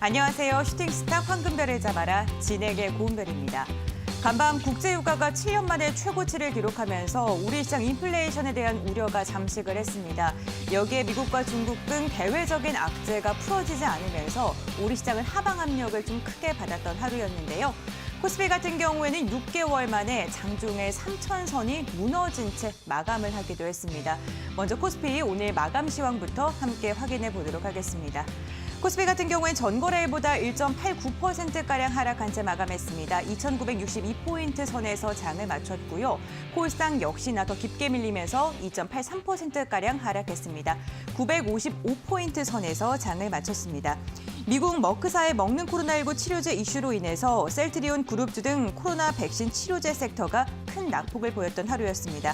안녕하세요. 슈팅스타 황금별을 잡아라 진에게 고은별입니다. 간밤 국제유가가 7년 만에 최고치를 기록하면서 우리 시장 인플레이션에 대한 우려가 잠식을 했습니다. 여기에 미국과 중국 등 대외적인 악재가 풀어지지 않으면서 우리 시장은 하방 압력을 좀 크게 받았던 하루였는데요. 코스피 같은 경우에는 6개월 만에 장중에 3,000선이 무너진 채 마감을 하기도 했습니다. 먼저 코스피 오늘 마감 시황부터 함께 확인해 보도록 하겠습니다. 코스피 같은 경우엔 전거래일보다 1.89%가량 하락한 채 마감했습니다. 2,962포인트 선에서 장을 마쳤고요. 코스닥 역시나 더 깊게 밀리면서 2.83%가량 하락했습니다. 955포인트 선에서 장을 마쳤습니다. 미국 머크사의 먹는 코로나19 치료제 이슈로 인해서 셀트리온 그룹주 등 코로나 백신 치료제 섹터가 큰 낙폭을 보였던 하루였습니다.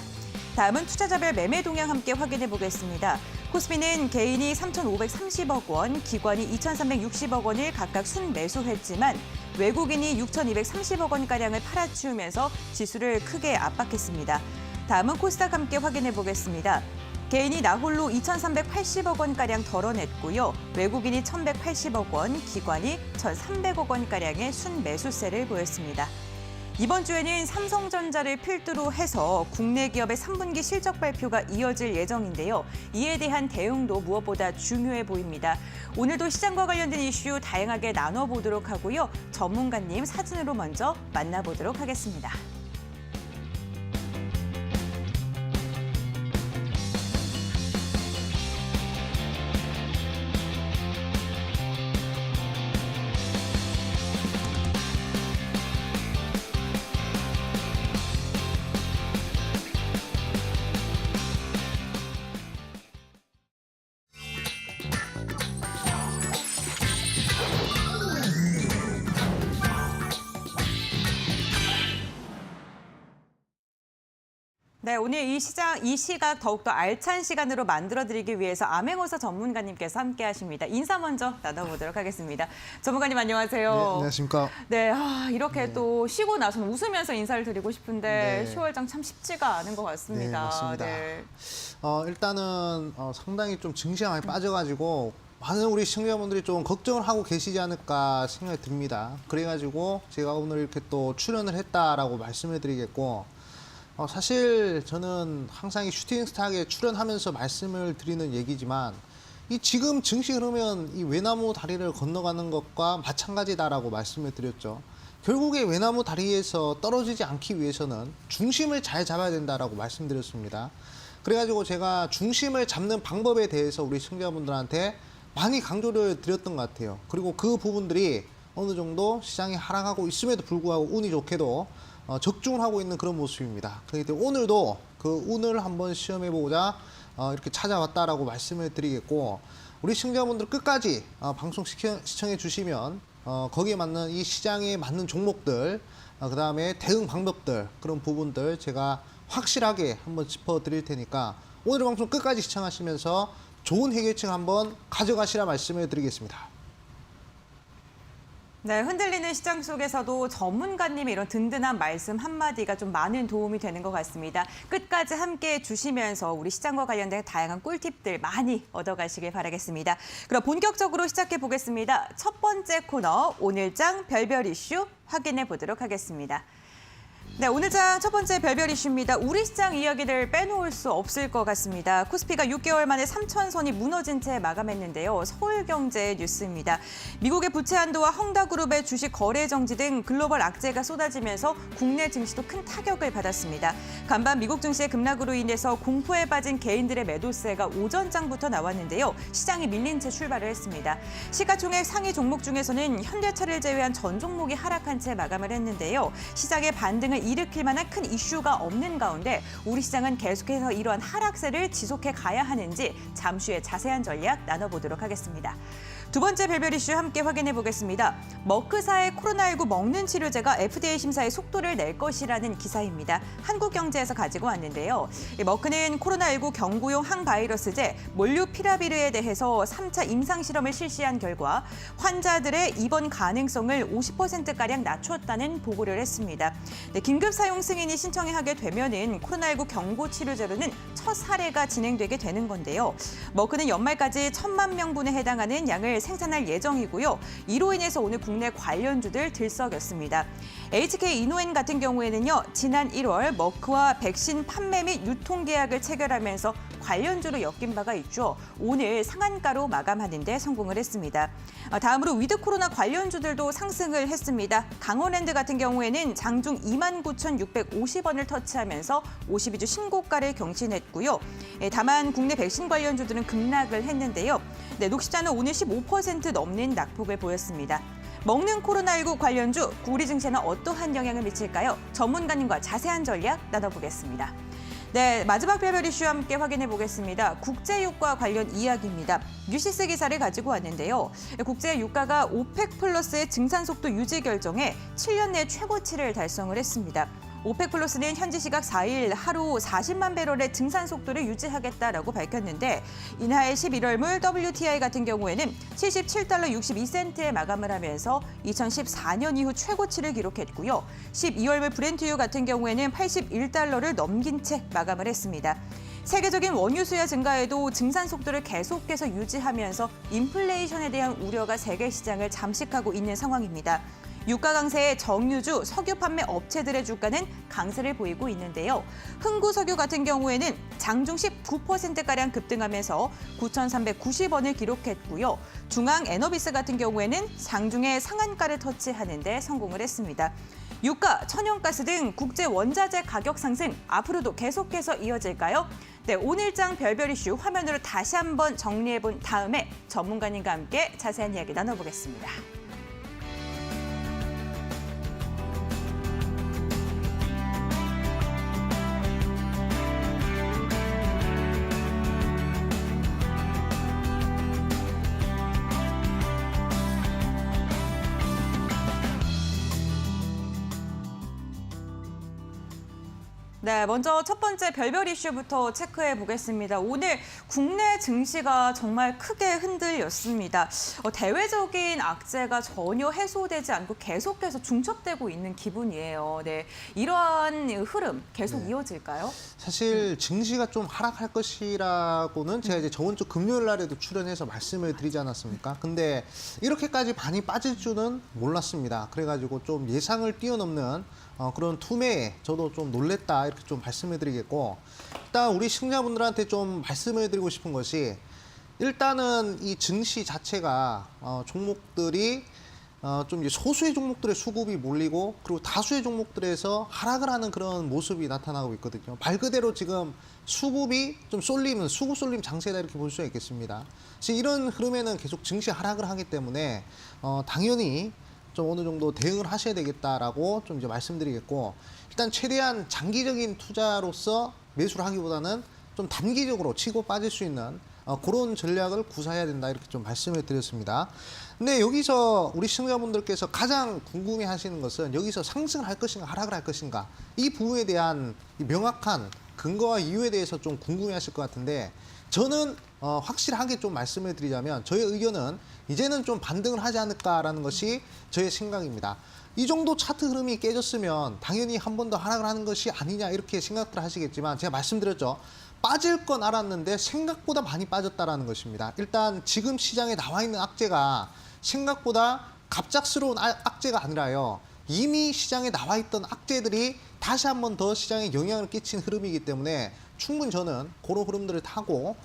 다음은 투자자별 매매 동향 함께 확인해 보겠습니다. 코스피는 개인이 3,530억 원, 기관이 2,360억 원을 각각 순매수했지만 외국인이 6,230억 원가량을 팔아치우면서 지수를 크게 압박했습니다. 다음은 코스닥 함께 확인해 보겠습니다. 개인이 나홀로 2,380억 원가량 덜어냈고요. 외국인이 1,180억 원, 기관이 1,300억 원가량의 순매수세를 보였습니다. 이번 주에는 삼성전자를 필두로 해서 국내 기업의 3분기 실적 발표가 이어질 예정인데요. 이에 대한 대응도 무엇보다 중요해 보입니다. 오늘도 시장과 관련된 이슈 다양하게 나눠보도록 하고요. 전문가님 사진으로 먼저 만나보도록 하겠습니다. 네, 오늘 이 시각 더욱더 알찬 시간으로 만들어드리기 위해서 암행어사 전문가님께서 함께하십니다. 인사 먼저 나눠보도록 하겠습니다. 전문가님 안녕하세요. 네, 안녕하십니까. 네, 이렇게 또 쉬고 나서는 웃으면서 인사를 드리고 싶은데 네. 10월장 참 쉽지가 않은 것 같습니다. 네, 맞습니다. 네. 일단은 상당히 좀 증시가 많이 빠져가지고 많은 우리 시청자분들이 좀 걱정을 하고 계시지 않을까 생각이 듭니다. 그래가지고 제가 오늘 이렇게 또 출연을 했다라고 말씀을 드리겠고, 사실 저는 항상 이 슈팅스탁에 출연하면서 말씀을 드리는 얘기지만 이 지금 증시 흐르면 이 외나무 다리를 건너가는 것과 마찬가지다라고 말씀을 드렸죠. 결국에 외나무 다리에서 떨어지지 않기 위해서는 중심을 잘 잡아야 된다라고 말씀드렸습니다. 그래가지고 제가 중심을 잡는 방법에 대해서 우리 시청자분들한테 많이 강조를 드렸던 것 같아요. 그리고 그 부분들이 어느 정도 시장이 하락하고 있음에도 불구하고 운이 좋게도 적중을 하고 있는 그런 모습입니다. 그렇기 때문에 오늘도 그 운을 한번 시험해보고자 이렇게 찾아왔다라고 말씀을 드리겠고, 우리 시청자분들 끝까지 방송 시청해 주시면 거기에 맞는 이 시장에 맞는 종목들, 그 다음에 대응 방법들, 그런 부분들 제가 확실하게 한번 짚어드릴 테니까 오늘 방송 끝까지 시청하시면서 좋은 해결책 한번 가져가시라 말씀을 드리겠습니다. 네, 흔들리는 시장 속에서도 전문가님의 이런 든든한 말씀 한마디가 좀 많은 도움이 되는 것 같습니다. 끝까지 함께해 주시면서 우리 시장과 관련된 다양한 꿀팁들 많이 얻어가시길 바라겠습니다. 그럼 본격적으로 시작해 보겠습니다. 첫 번째 코너, 오늘장 별별 이슈 확인해 보도록 하겠습니다. 네, 오늘장 첫 번째 별별 이슈입니다. 우리 시장 이야기를 빼놓을 수 없을 것 같습니다. 코스피가 6개월 만에 3,000선이 무너진 채 마감했는데요. 서울경제 뉴스입니다. 미국의 부채 한도와 헝다그룹의 주식 거래 정지 등 글로벌 악재가 쏟아지면서 국내 증시도 큰 타격을 받았습니다. 간밤 미국 증시의 급락으로 인해서 공포에 빠진 개인들의 매도세가 오전장부터 나왔는데요. 시장이 밀린 채 출발을 했습니다. 시가총액 상위 종목 중에서는 현대차를 제외한 전 종목이 하락한 채 마감을 했는데요. 시장의 반등을 일으킬 만한 큰 이슈가 없는 가운데 우리 시장은 계속해서 이러한 하락세를 지속해 가야 하는지 잠시 후에 자세한 전략 나눠보도록 하겠습니다. 두 번째 별별 이슈 함께 확인해 보겠습니다. 머크사의 코로나19 먹는 치료제가 FDA 심사에 속도를 낼 것이라는 기사입니다. 한국경제에서 가지고 왔는데요. 머크는 코로나19 경구용 항바이러스제 몰누피라비르에 대해서 3차 임상실험을 실시한 결과 환자들의 입원 가능성을 50%가량 낮췄다는 보고를 했습니다. 네, 긴급 사용 승인이 신청하게 되면은 코로나19 경구 치료제로는 첫 사례가 진행되게 되는 건데요. 머크는 연말까지 1,000만 명분에 해당하는 양을 백신을 생산할 예정이고요. 이로 인해서 오늘 국내 관련주들 들썩였습니다. HK 이노엔 같은 경우에는요, 지난 1월 머크와 백신 판매 및 유통 계약을 체결하면서 관련주로 엮인 바가 있죠. 오늘 상한가로 마감하는 데 성공을 했습니다. 다음으로 위드 코로나 관련주들도 상승을 했습니다. 강원랜드 같은 경우에는 장중 29,650원을 터치하면서 52주 신고가를 경신했고요. 다만 국내 백신 관련주들은 급락을 했는데요. 녹십자는 오늘 15% 넘는 낙폭을 보였습니다. 먹는 코로나19 관련주, 우리 증시에는 어떠한 영향을 미칠까요? 전문가님과 자세한 전략 나눠보겠습니다. 네, 마지막 별별 이슈 함께 확인해 보겠습니다. 국제유가 관련 이야기입니다. 뉴시스 기사를 가지고 왔는데요. 국제 유가가 오펙 플러스의 증산 속도 유지 결정에 7년 내 최고치를 달성을 했습니다. 오펙 플러스는 현지 시각 4일 하루 40만 배럴의 증산 속도를 유지하겠다라고 밝혔는데 이날 11월물 WTI 같은 경우에는 77달러 62센트에 마감을 하면서 2014년 이후 최고치를 기록했고요. 12월물 브렌트유 같은 경우에는 81달러를 넘긴 채 마감을 했습니다. 세계적인 원유 수요 증가에도 증산 속도를 계속해서 유지하면서 인플레이션에 대한 우려가 세계 시장을 잠식하고 있는 상황입니다. 유가 강세에 정유주, 석유 판매 업체들의 주가는 강세를 보이고 있는데요. 흥구석유 같은 경우에는 장중 19%가량 급등하면서 9,390원을 기록했고요. 중앙에너비스 같은 경우에는 장중에 상한가를 터치하는 데 성공을 했습니다. 유가, 천연가스 등 국제 원자재 가격 상승 앞으로도 계속해서 이어질까요? 네, 오늘장 별별 이슈 화면으로 다시 한번 정리해본 다음에 전문가님과 함께 자세한 이야기 나눠보겠습니다. 네, 먼저 첫 번째 별별 이슈부터 체크해 보겠습니다. 오늘 국내 증시가 정말 크게 흔들렸습니다. 대외적인 악재가 전혀 해소되지 않고 계속해서 중첩되고 있는 기분이에요. 네, 이러한 흐름 계속 이어질까요? 사실 증시가 좀 하락할 것이라고는 제가 이제 저번 주 금요일 날에도 출연해서 말씀을 드리지 않았습니까? 근데 이렇게까지 많이 빠질 줄은 몰랐습니다. 그래가지고 좀 예상을 뛰어넘는 그런 투매에 저도 좀 놀랬다 이렇게 좀 말씀을 드리겠고, 일단 우리 시청자분들한테 좀 말씀을 드리고 싶은 것이, 일단은 이 증시 자체가 종목들이 좀 이제 소수의 종목들의 수급이 몰리고 그리고 다수의 종목들에서 하락을 하는 그런 모습이 나타나고 있거든요. 말 그대로 지금 수급이 좀 쏠리는 수급 쏠림 장세다 이렇게 볼 수가 있겠습니다. 이런 흐름에는 계속 증시 하락을 하기 때문에 당연히 좀 어느 정도 대응을 하셔야 되겠다라고 좀 이제 말씀드리겠고, 일단 최대한 장기적인 투자로서 매수를 하기보다는 좀 단기적으로 치고 빠질 수 있는 그런 전략을 구사해야 된다 이렇게 좀 말씀을 드렸습니다. 근데 여기서 우리 시청자분들께서 가장 궁금해 하시는 것은 여기서 상승을 할 것인가 하락을 할 것인가, 이 부분에 대한 명확한 근거와 이유에 대해서 좀 궁금해 하실 것 같은데, 저는 확실하게 좀 말씀을 드리자면 저의 의견은 이제는 좀 반등을 하지 않을까라는 것이 저의 생각입니다. 이 정도 차트 흐름이 깨졌으면 당연히 한 번 더 하락을 하는 것이 아니냐 이렇게 생각들 하시겠지만, 제가 말씀드렸죠. 빠질 건 알았는데 생각보다 많이 빠졌다라는 것입니다. 일단 지금 시장에 나와 있는 악재가 생각보다 갑작스러운 악재가 아니라요. 이미 시장에 나와 있던 악재들이 다시 한 번 더 시장에 영향을 끼친 흐름이기 때문에 충분히 저는 그런 흐름들을 타고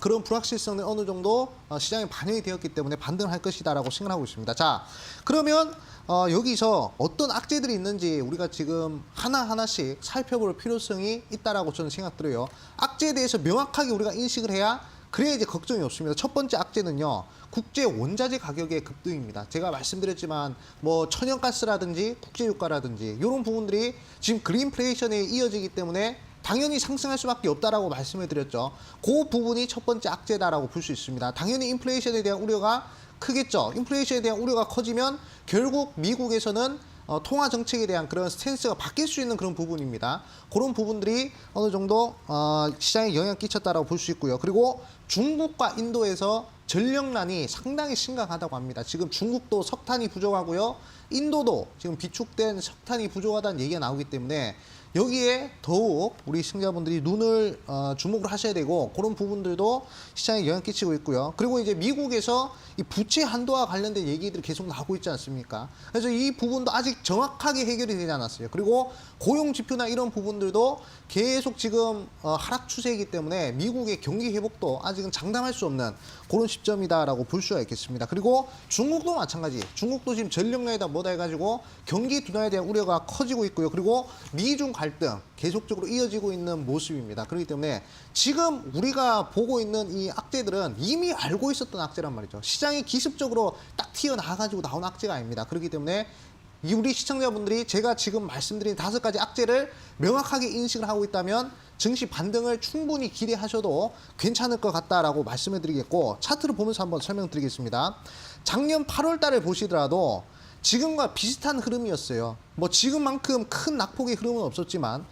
그런 불확실성이 어느 정도 시장에 반영이 되었기 때문에 반등을 할 것이다라고 생각하고 있습니다. 자, 그러면 여기서 어떤 악재들이 있는지 우리가 지금 하나하나씩 살펴볼 필요성이 있다라고 저는 생각들어요. 악재에 대해서 명확하게 우리가 인식을 해야 그래야 이제 걱정이 없습니다. 첫 번째 악재는요, 국제 원자재 가격의 급등입니다. 제가 말씀드렸지만 뭐 천연가스라든지 국제유가라든지 이런 부분들이 지금 그린플레이션에 이어지기 때문에 당연히 상승할 수밖에 없다라고 말씀을 드렸죠. 그 부분이 첫 번째 악재다라고 볼 수 있습니다. 당연히 인플레이션에 대한 우려가 크겠죠. 인플레이션에 대한 우려가 커지면 결국 미국에서는 통화 정책에 대한 그런 스탠스가 바뀔 수 있는 그런 부분입니다. 그런 부분들이 어느 정도 시장에 영향을 끼쳤다라고 볼 수 있고요. 그리고 중국과 인도에서 전력난이 상당히 심각하다고 합니다. 지금 중국도 석탄이 부족하고요. 인도도 지금 비축된 석탄이 부족하다는 얘기가 나오기 때문에 여기에 더욱 우리 시청자분들이 눈을 주목을 하셔야 되고 그런 부분들도 시장에 영향 끼치고 있고요. 그리고 이제 미국에서 이 부채 한도와 관련된 얘기들이 계속 나오고 있지 않습니까? 그래서 이 부분도 아직 정확하게 해결이 되지 않았어요. 그리고 고용 지표나 이런 부분들도 계속 지금 하락 추세이기 때문에 미국의 경기 회복도 아직은 장담할 수 없는 그런 시점이다라고 볼 수가 있겠습니다. 그리고 중국도 마찬가지. 중국도 지금 전력난이다 뭐다 해가지고 경기 둔화에 대한 우려가 커지고 있고요. 그리고 미중 갈등 계속적으로 이어지고 있는 모습입니다. 그렇기 때문에 지금 우리가 보고 있는 이 악재들은 이미 알고 있었던 악재란 말이죠. 시장이 기습적으로 딱 튀어나와가지고 나온 악재가 아닙니다. 그렇기 때문에 이 우리 시청자분들이 제가 지금 말씀드린 5가지 악재를 명확하게 인식을 하고 있다면 증시 반등을 충분히 기대하셔도 괜찮을 것 같다라고 말씀을 드리겠고, 차트를 보면서 한번 설명드리겠습니다. 작년 8월 달을 보시더라도 지금과 비슷한 흐름이었어요. 뭐 지금만큼 큰 낙폭의 흐름은 없었지만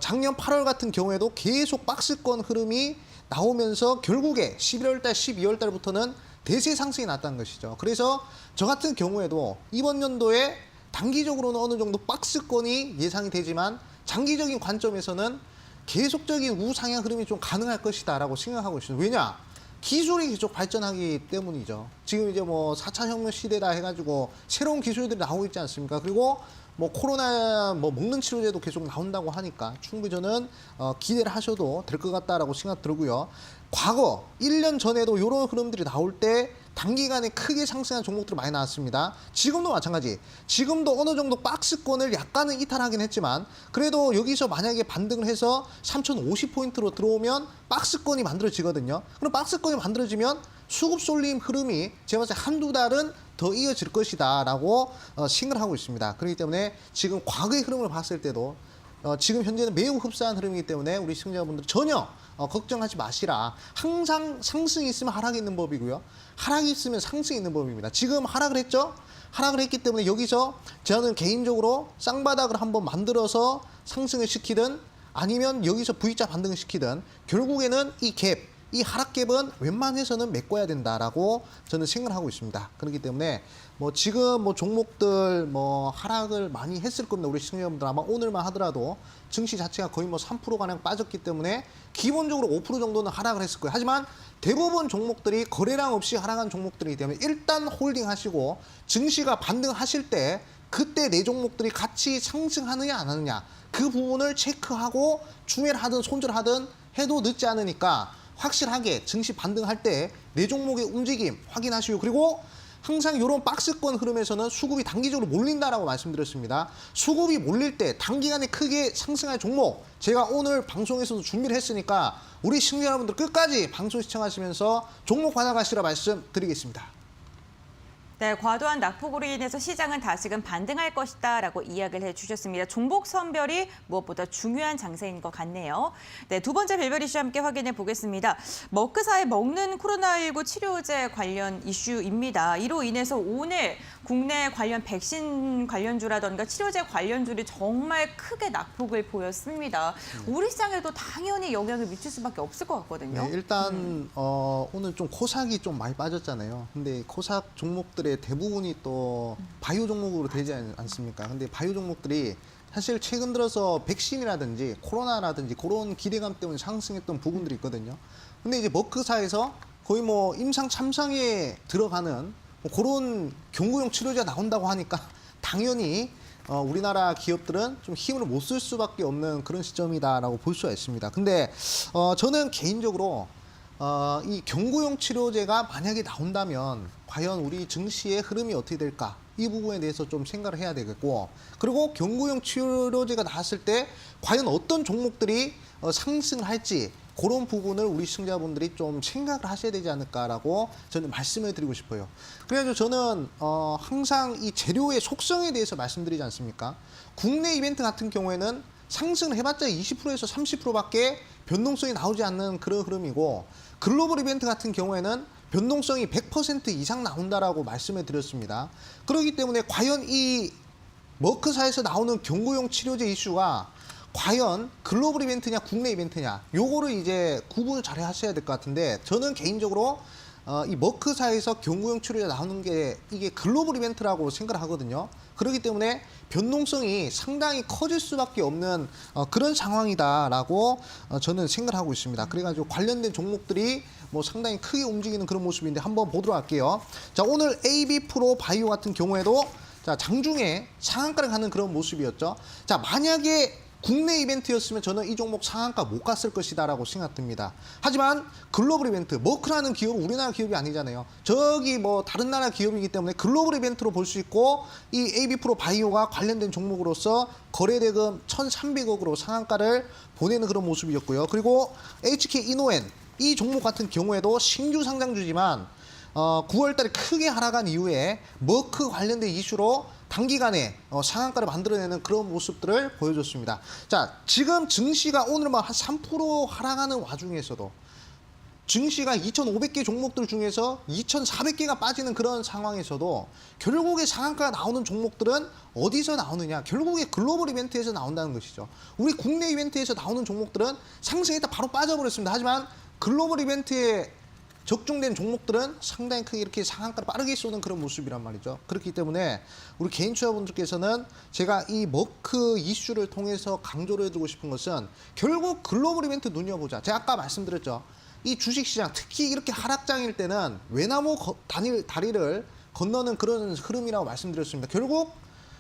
작년 8월 같은 경우에도 계속 박스권 흐름이 나오면서 결국에 11월 달, 12월 달부터는 대세 상승이 났다는 것이죠. 그래서 저 같은 경우에도 이번 연도에 단기적으로는 어느 정도 박스권이 예상이 되지만 장기적인 관점에서는 계속적인 우상향 흐름이 좀 가능할 것이다라고 생각하고 있습니다. 왜냐? 기술이 계속 발전하기 때문이죠. 지금 이제 뭐 4차 혁명 시대다 해가지고 새로운 기술들이 나오고 있지 않습니까? 그리고 뭐 코로나 뭐 먹는 치료제도 계속 나온다고 하니까 충분히 저는 기대를 하셔도 될 것 같다라고 생각 들고요. 과거 1년 전에도 이런 흐름들이 나올 때 단기간에 크게 상승한 종목들이 많이 나왔습니다. 지금도 마찬가지. 지금도 어느 정도 박스권을 약간은 이탈하긴 했지만 그래도 여기서 만약에 반등을 해서 3,050포인트로 들어오면 박스권이 만들어지거든요. 그럼 박스권이 만들어지면 수급 쏠림 흐름이 제가 봤을 때 한두 달은 더 이어질 것이다 라고 생각을 하고 있습니다. 그렇기 때문에 지금 과거의 흐름을 봤을 때도 지금 현재는 매우 흡사한 흐름이기 때문에 우리 시청자분들 전혀 걱정하지 마시라. 항상 상승이 있으면 하락이 있는 법이고요. 하락이 있으면 상승이 있는 법입니다. 지금 하락을 했죠? 하락을 했기 때문에 여기서 저는 개인적으로 쌍바닥을 한번 만들어서 상승을 시키든 아니면 여기서 V자 반등을 시키든 결국에는 이 갭, 이 하락 갭은 웬만해서는 메꿔야 된다라고 저는 생각을 하고 있습니다. 그렇기 때문에 뭐 지금 뭐 종목들 뭐 하락을 많이 했을 겁니다. 우리 시청자분들 아마 오늘만 하더라도 증시 자체가 거의 뭐 3%가량 빠졌기 때문에 기본적으로 5% 정도는 하락을 했을 거예요. 하지만 대부분 종목들이 거래량 없이 하락한 종목들이기 때문에 일단 홀딩 하시고 증시가 반등하실 때 그때 내 종목들이 같이 상승하느냐 안 하느냐 그 부분을 체크하고 추매를 하든 손절을 하든 해도 늦지 않으니까 확실하게 증시 반등할 때 내 종목의 움직임 확인하시고 그리고 항상 이런 박스권 흐름에서는 수급이 단기적으로 몰린다라고 말씀드렸습니다. 수급이 몰릴 때 단기간에 크게 상승할 종목 제가 오늘 방송에서도 준비를 했으니까 우리 시청자 여러분들 끝까지 방송 시청하시면서 종목 받아가시라 말씀드리겠습니다. 네, 과도한 낙폭으로 인해서 시장은 다시금 반등할 것이다라고 이야기를 해주셨습니다. 종목 선별이 무엇보다 중요한 장세인 것 같네요. 네, 두 번째 별별 이슈 함께 확인해 보겠습니다. 머크사의 먹는 코로나19 치료제 관련 이슈입니다. 이로 인해서 오늘 국내 관련 백신 관련주라던가 치료제 관련주들이 정말 크게 낙폭을 보였습니다. 우리 시장에도 당연히 영향을 미칠 수밖에 없을 것 같거든요. 네, 일단 오늘 좀 코삭이 좀 많이 빠졌잖아요. 근데 코삭 종목들의 대부분이 또 바이오 종목으로 되지 않습니까? 근데 바이오 종목들이 사실 최근 들어서 백신이라든지 코로나라든지 그런 기대감 때문에 상승했던 부분들이 있거든요. 근데 이제 머크사에서 거의 뭐 임상 참상에 들어가는 뭐 그런 경구용 치료제가 나온다고 하니까 당연히 우리나라 기업들은 좀 힘을 못 쓸 수밖에 없는 그런 시점이다라고 볼 수가 있습니다. 근데 저는 개인적으로 이 경구용 치료제가 만약에 나온다면 과연 우리 증시의 흐름이 어떻게 될까? 이 부분에 대해서 좀 생각을 해야 되겠고 그리고 경구용 치료제가 나왔을 때 과연 어떤 종목들이 상승을 할지 그런 부분을 우리 시청자분들이 좀 생각을 하셔야 되지 않을까라고 저는 말씀을 드리고 싶어요. 그래서 저는 항상 이 재료의 속성에 대해서 말씀드리지 않습니까? 국내 이벤트 같은 경우에는 상승을 해봤자 20%에서 30%밖에 변동성이 나오지 않는 그런 흐름이고 글로벌 이벤트 같은 경우에는 변동성이 100% 이상 나온다라고 말씀을 드렸습니다. 그렇기 때문에 과연 이 머크사에서 나오는 경구용 치료제 이슈가 과연 글로벌 이벤트냐 국내 이벤트냐 요거를 이제 구분을 잘 하셔야 될 것 같은데 저는 개인적으로 이 머크사에서 경구용 치료제 나오는 게 이게 글로벌 이벤트라고 생각을 하거든요. 그렇기 때문에 변동성이 상당히 커질 수밖에 없는 그런 상황이다라고 저는 생각을 하고 있습니다. 그래가지고 관련된 종목들이 뭐 상당히 크게 움직이는 그런 모습인데 한번 보도록 할게요. 자, 오늘 AB프로 바이오 같은 경우에도 자, 장중에 상한가를 가는 그런 모습이었죠. 자, 만약에 국내 이벤트였으면 저는 이 종목 상한가 못 갔을 것이다라고 생각됩니다. 하지만 글로벌 이벤트, 머크라는 기업은 우리나라 기업이 아니잖아요. 저기 뭐 다른 나라 기업이기 때문에 글로벌 이벤트로 볼 수 있고 이 AB프로 바이오가 관련된 종목으로서 거래대금 1,300억으로 상한가를 보내는 그런 모습이었고요. 그리고 HK 이노엔 이 종목 같은 경우에도 신규 상장주지만 9월 달에 크게 하락한 이후에 머크 관련된 이슈로 단기간에 상한가를 만들어내는 그런 모습들을 보여줬습니다. 자, 지금 증시가 오늘 한 3% 하락하는 와중에서도 증시가 2,500개 종목들 중에서 2,400개가 빠지는 그런 상황에서도 결국에 상한가가 나오는 종목들은 어디서 나오느냐? 결국에 글로벌 이벤트에서 나온다는 것이죠. 우리 국내 이벤트에서 나오는 종목들은 상승했다 바로 빠져버렸습니다. 하지만 글로벌 이벤트에 적중된 종목들은 상당히 크게 이렇게 상한가를 빠르게 쏘는 그런 모습이란 말이죠. 그렇기 때문에 우리 개인 투자분들께서는 제가 이 머크 이슈를 통해서 강조를 해드리고 싶은 것은 결국 글로벌 이벤트 눈여보자. 제가 아까 말씀드렸죠. 이 주식시장 특히 이렇게 하락장일 때는 외나무 다리를 건너는 그런 흐름이라고 말씀드렸습니다. 결국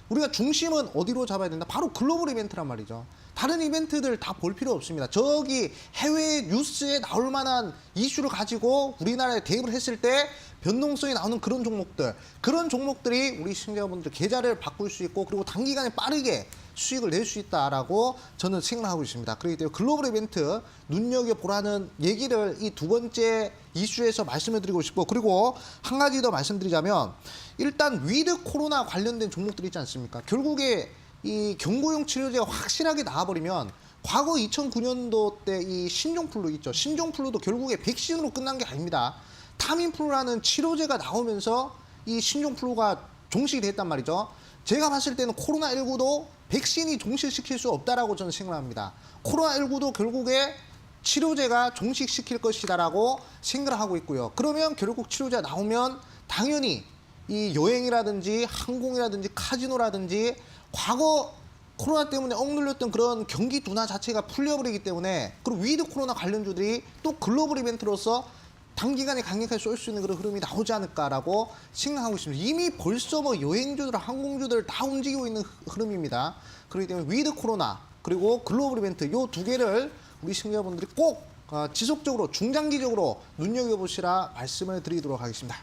우리가 중심은 어디로 잡아야 된다? 바로 글로벌 이벤트란 말이죠. 다른 이벤트들 다 볼 필요 없습니다. 저기 해외 뉴스에 나올 만한 이슈를 가지고 우리나라에 대입을 했을 때 변동성이 나오는 그런 종목들, 그런 종목들이 우리 시청자분들 계좌를 바꿀 수 있고 그리고 단기간에 빠르게 수익을 낼 수 있다라고 저는 생각하고 있습니다. 그렇기 때문에 글로벌 이벤트 눈여겨보라는 얘기를 이 두 번째 이슈에서 말씀을 드리고 싶고, 그리고 한 가지 더 말씀드리자면 일단 위드 코로나 관련된 종목들이 있지 않습니까? 결국에 이 경구용 치료제가 확실하게 나와버리면 과거 2009년도 때 이 신종플루 있죠. 신종플루도 결국에 백신으로 끝난 게 아닙니다. 타민플루라는 치료제가 나오면서 이 신종플루가 종식이 됐단 말이죠. 제가 봤을 때는 코로나19도 백신이 종식시킬 수 없다라고 저는 생각합니다. 코로나19도 결국에 치료제가 종식시킬 것이다라고 생각을 하고 있고요. 그러면 결국 치료제가 나오면 당연히 이 여행이라든지 항공이라든지 카지노라든지 과거 코로나 때문에 억눌렸던 그런 경기 둔화 자체가 풀려버리기 때문에, 그리고 위드 코로나 관련주들이 또 글로벌 이벤트로서 단기간에 강력하게 쏠 수 있는 그런 흐름이 나오지 않을까라고 생각하고 있습니다. 이미 벌써 뭐 여행주들, 항공주들 다 움직이고 있는 흐름입니다. 그렇기 때문에 위드 코로나 그리고 글로벌 이벤트 요 두 개를 우리 시청자분들이 꼭 지속적으로 중장기적으로 눈여겨보시라 말씀을 드리도록 하겠습니다.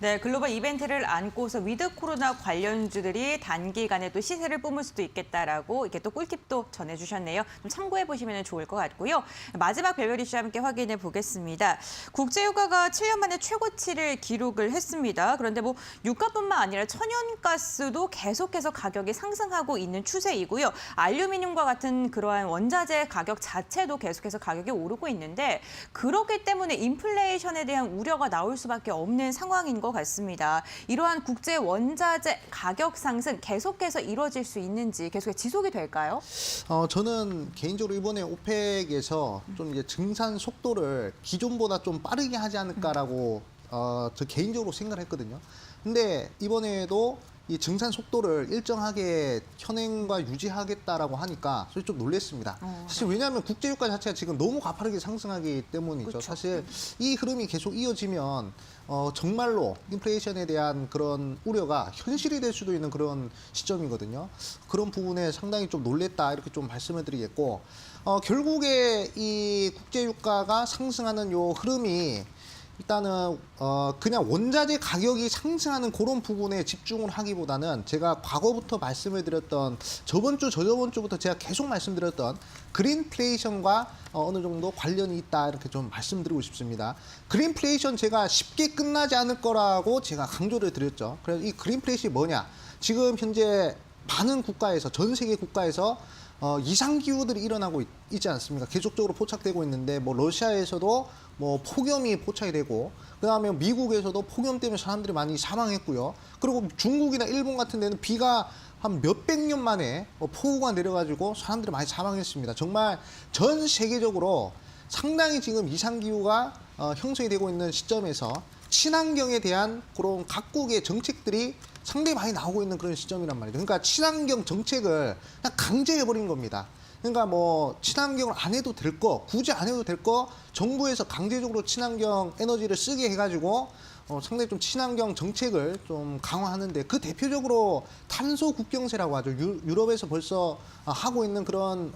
네, 글로벌 이벤트를 안고서 위드 코로나 관련주들이 단기간에 또 시세를 뿜을 수도 있겠다라고 이렇게 또 꿀팁도 전해주셨네요. 좀 참고해 보시면 좋을 것 같고요. 마지막 별별 이슈와 함께 확인해 보겠습니다. 국제유가가 7년 만에 최고치를 기록을 했습니다. 그런데 뭐 유가뿐만 아니라 천연가스도 계속해서 가격이 상승하고 있는 추세이고요. 알루미늄과 같은 그러한 원자재 가격 자체도 계속해서 가격이 오르고 있는데, 그렇기 때문에 인플레이션에 대한 우려가 나올 수밖에 없는 상황인 것 같습니다. 이러한 국제 원자재 가격 상승 계속해서 이루어질 수 있는지, 계속해서 지속이 될까요? 저는 개인적으로 이번에 오펙에서 좀 이제 증산 속도를 기존보다 좀 빠르게 하지 않을까라고 저 개인적으로 생각을 했거든요. 근데 이번에도 이 증산 속도를 일정하게 현행과 유지하겠다라고 하니까 솔직히 좀 놀랐습니다. 사실 왜냐하면 국제유가 자체가 지금 너무 가파르게 상승하기 때문이죠. 그렇죠. 사실 이 흐름이 계속 이어지면 정말로 인플레이션에 대한 그런 우려가 현실이 될 수도 있는 그런 시점이거든요. 그런 부분에 상당히 좀 놀랬다 이렇게 좀 말씀을 드리겠고, 결국에 이 국제유가가 상승하는 요 흐름이 일단은 그냥 원자재 가격이 상승하는 그런 부분에 집중을 하기보다는 제가 과거부터 말씀을 드렸던 저번 주, 저저번 주부터 제가 계속 말씀드렸던 그린플레이션과 어느 정도 관련이 있다 이렇게 좀 말씀드리고 싶습니다. 그린플레이션 제가 쉽게 끝나지 않을 거라고 제가 강조를 드렸죠. 그래서 이 그린플레이션이 뭐냐? 지금 현재 많은 국가에서, 전 세계 국가에서 이상기후들이 일어나고 있지 않습니까? 계속적으로 포착되고 있는데, 뭐 러시아에서도 뭐 폭염이 포착이 되고, 그다음에 미국에서도 폭염 때문에 사람들이 많이 사망했고요. 그리고 중국이나 일본 같은 데는 비가 한 몇백 년 만에 폭우가 내려가지고 사람들이 많이 사망했습니다. 정말 전 세계적으로 상당히 지금 이상기후가 형성이 되고 있는 시점에서 친환경에 대한 그런 각국의 정책들이 상당히 많이 나오고 있는 그런 시점이란 말이죠. 그러니까 친환경 정책을 그냥 강제해버린 겁니다. 그러니까 뭐 친환경을 안 해도 될 거, 굳이 안 해도 될 거 정부에서 강제적으로 친환경 에너지를 쓰게 해가지고 상당히 좀 친환경 정책을 좀 강화하는데 그 대표적으로 탄소 국경세라고 하죠. 유럽에서 벌써 하고 있는 그런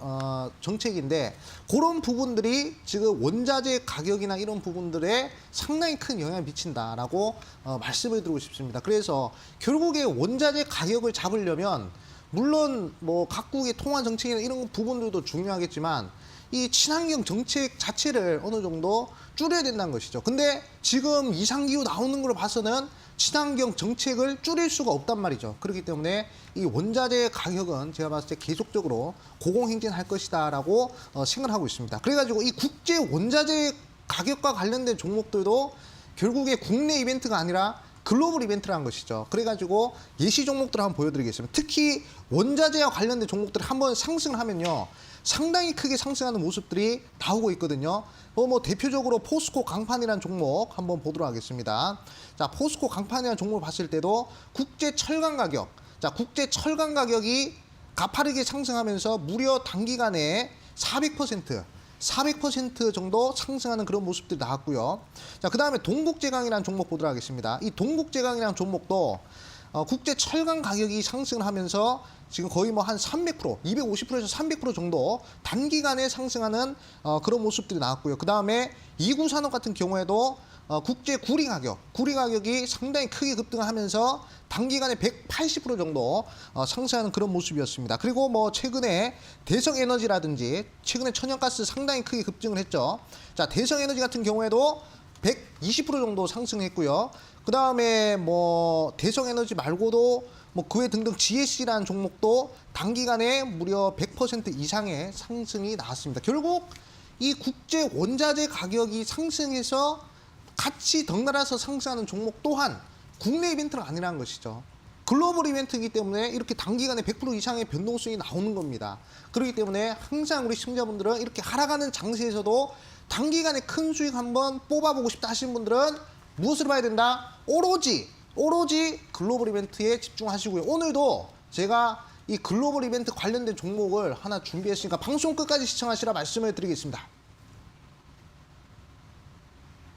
정책인데 그런 부분들이 지금 원자재 가격이나 이런 부분들에 상당히 큰 영향을 미친다라고 말씀을 드리고 싶습니다. 그래서 결국에 원자재 가격을 잡으려면 물론 뭐 각국의 통화 정책이나 이런 부분들도 중요하겠지만 이 친환경 정책 자체를 어느 정도 줄여야 된다는 것이죠. 근데 지금 이상기후 나오는 걸로 봐서는 친환경 정책을 줄일 수가 없단 말이죠. 그렇기 때문에 이 원자재 가격은 제가 봤을 때 계속적으로 고공행진할 것이다라고 생각을 하고 있습니다. 그래가지고 이 국제 원자재 가격과 관련된 종목들도 결국에 국내 이벤트가 아니라 글로벌 이벤트라는 것이죠. 그래가지고 예시 종목들을 한번 보여드리겠습니다. 특히 원자재와 관련된 종목들을 한번 상승을 하면요. 상당히 크게 상승하는 모습들이 나오고 있거든요. 뭐 대표적으로 포스코 강판이라는 종목 한번 보도록 하겠습니다. 자, 포스코 강판이라는 종목을 봤을 때도 국제 철강 가격. 자, 국제 철강 가격이 가파르게 상승하면서 무려 단기간에 400% 정도 상승하는 그런 모습들이 나왔고요. 자, 그 다음에 동국제강이라는 종목 보도록 하겠습니다. 이 동국제강이라는 종목도 국제 철강 가격이 상승을 하면서 지금 거의 뭐 한 300%, 250%에서 300% 정도 단기간에 상승하는 그런 모습들이 나왔고요. 그 다음에 이구산업 같은 경우에도 국제 구리 가격이 상당히 크게 급등하면서 단기간에 180% 정도 상승하는 그런 모습이었습니다. 그리고 뭐 최근에 대성에너지라든지 최근에 천연가스 상당히 크게 급증을 했죠. 자, 대성에너지 같은 경우에도 120% 정도 상승했고요. 그 다음에 뭐 대성에너지 말고도 뭐 그외 등등 GSC라는 종목도 단기간에 무려 100% 이상의 상승이 나왔습니다. 결국 이 국제 원자재 가격이 상승해서 같이 덩달아서 상승하는 종목 또한 국내 이벤트는 아니라는 것이죠. 글로벌 이벤트이기 때문에 이렇게 단기간에 100% 이상의 변동성이 나오는 겁니다. 그렇기 때문에 항상 우리 시청자분들은 이렇게 하락하는 장세에서도 단기간에 큰 수익 한번 뽑아보고 싶다 하시는 분들은 무엇을 봐야 된다? 오로지 글로벌 이벤트에 집중하시고요. 오늘도 제가 이 글로벌 이벤트 관련된 종목을 하나 준비했으니까 방송 끝까지 시청하시라 말씀을 드리겠습니다.